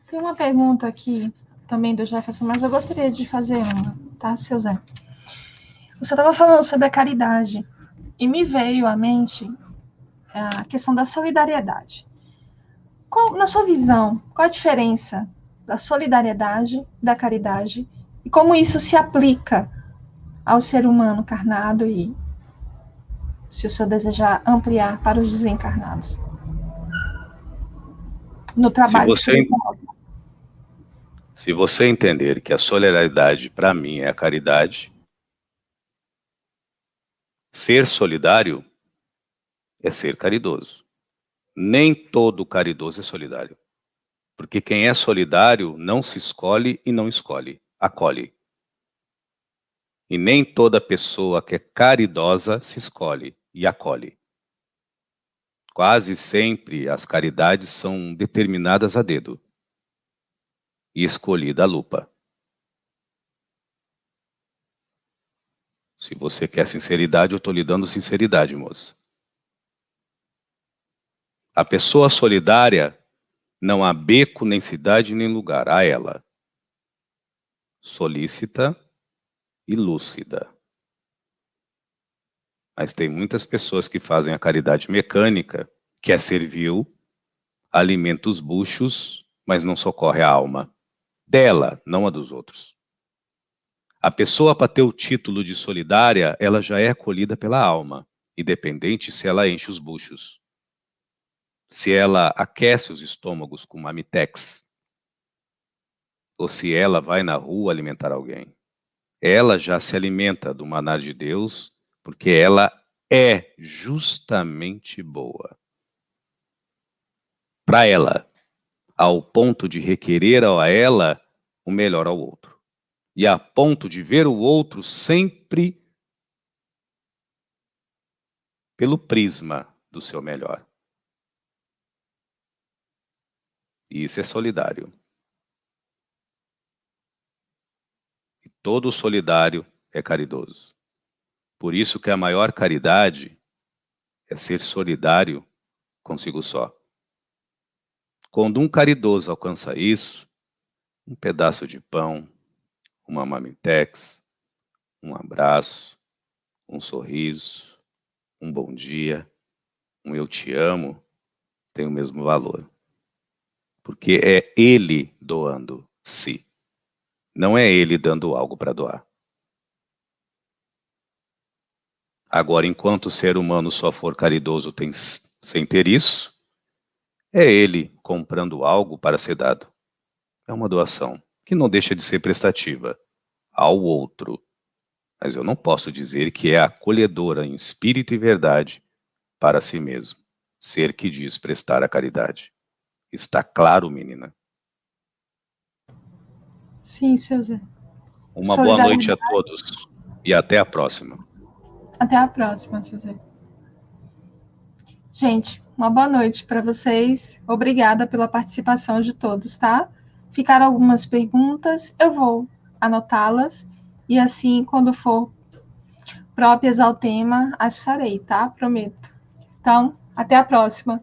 Tem uma pergunta aqui também do Jefferson, mas eu gostaria de fazer uma, tá, seu Zé? Você estava falando sobre a caridade e me veio à mente a questão da solidariedade. Na sua visão, qual a diferença da solidariedade, da caridade e como isso se aplica ao ser humano encarnado e, se o senhor desejar, ampliar para os desencarnados? No trabalho espiritual. Se você entender que a solidariedade, para mim, é a caridade, ser solidário é ser caridoso. Nem todo caridoso é solidário. Porque quem é solidário não se escolhe e não escolhe, acolhe. E nem toda pessoa que é caridosa se escolhe e acolhe. Quase sempre as caridades são determinadas a dedo e escolhida a lupa. Se você quer sinceridade, eu estou lhe dando sinceridade, moça. A pessoa solidária não há beco, nem cidade, nem lugar. Há ela. Solícita e lúcida. Mas tem muitas pessoas que fazem a caridade mecânica, que é servil, alimenta os buchos, mas não socorre a alma. Dela, não a dos outros. A pessoa, para ter o título de solidária, ela já é acolhida pela alma, independente se ela enche os buchos. Se ela aquece os estômagos com Mamitex, ou se ela vai na rua alimentar alguém. Ela já se alimenta do maná de Deus, porque ela é justamente boa. Para ela, ao ponto de requerer a ela o melhor ao outro. E a ponto de ver o outro sempre pelo prisma do seu melhor. E isso é solidário. E todo solidário é caridoso. Por isso que a maior caridade é ser solidário consigo só. Quando um caridoso alcança isso, um pedaço de pão, uma Mamitex, um abraço, um sorriso, um bom dia, um eu te amo, tem o mesmo valor. Porque é ele doando-se. Não é ele dando algo para doar. Agora, enquanto o ser humano só for caridoso sem ter isso, é ele comprando algo para ser dado. É uma doação, que não deixa de ser prestativa ao outro. Mas eu não posso dizer que é acolhedora em espírito e verdade para si mesmo. Ser que diz prestar a caridade. Está claro, menina? Sim, seu Zé. Uma boa noite a todos e até a próxima. Até a próxima, seu Zé. Gente, uma boa noite para vocês. Obrigada pela participação de todos, tá? Ficaram algumas perguntas, eu vou anotá-las e assim, quando for próprias ao tema, as farei, tá? Prometo. Então, até a próxima.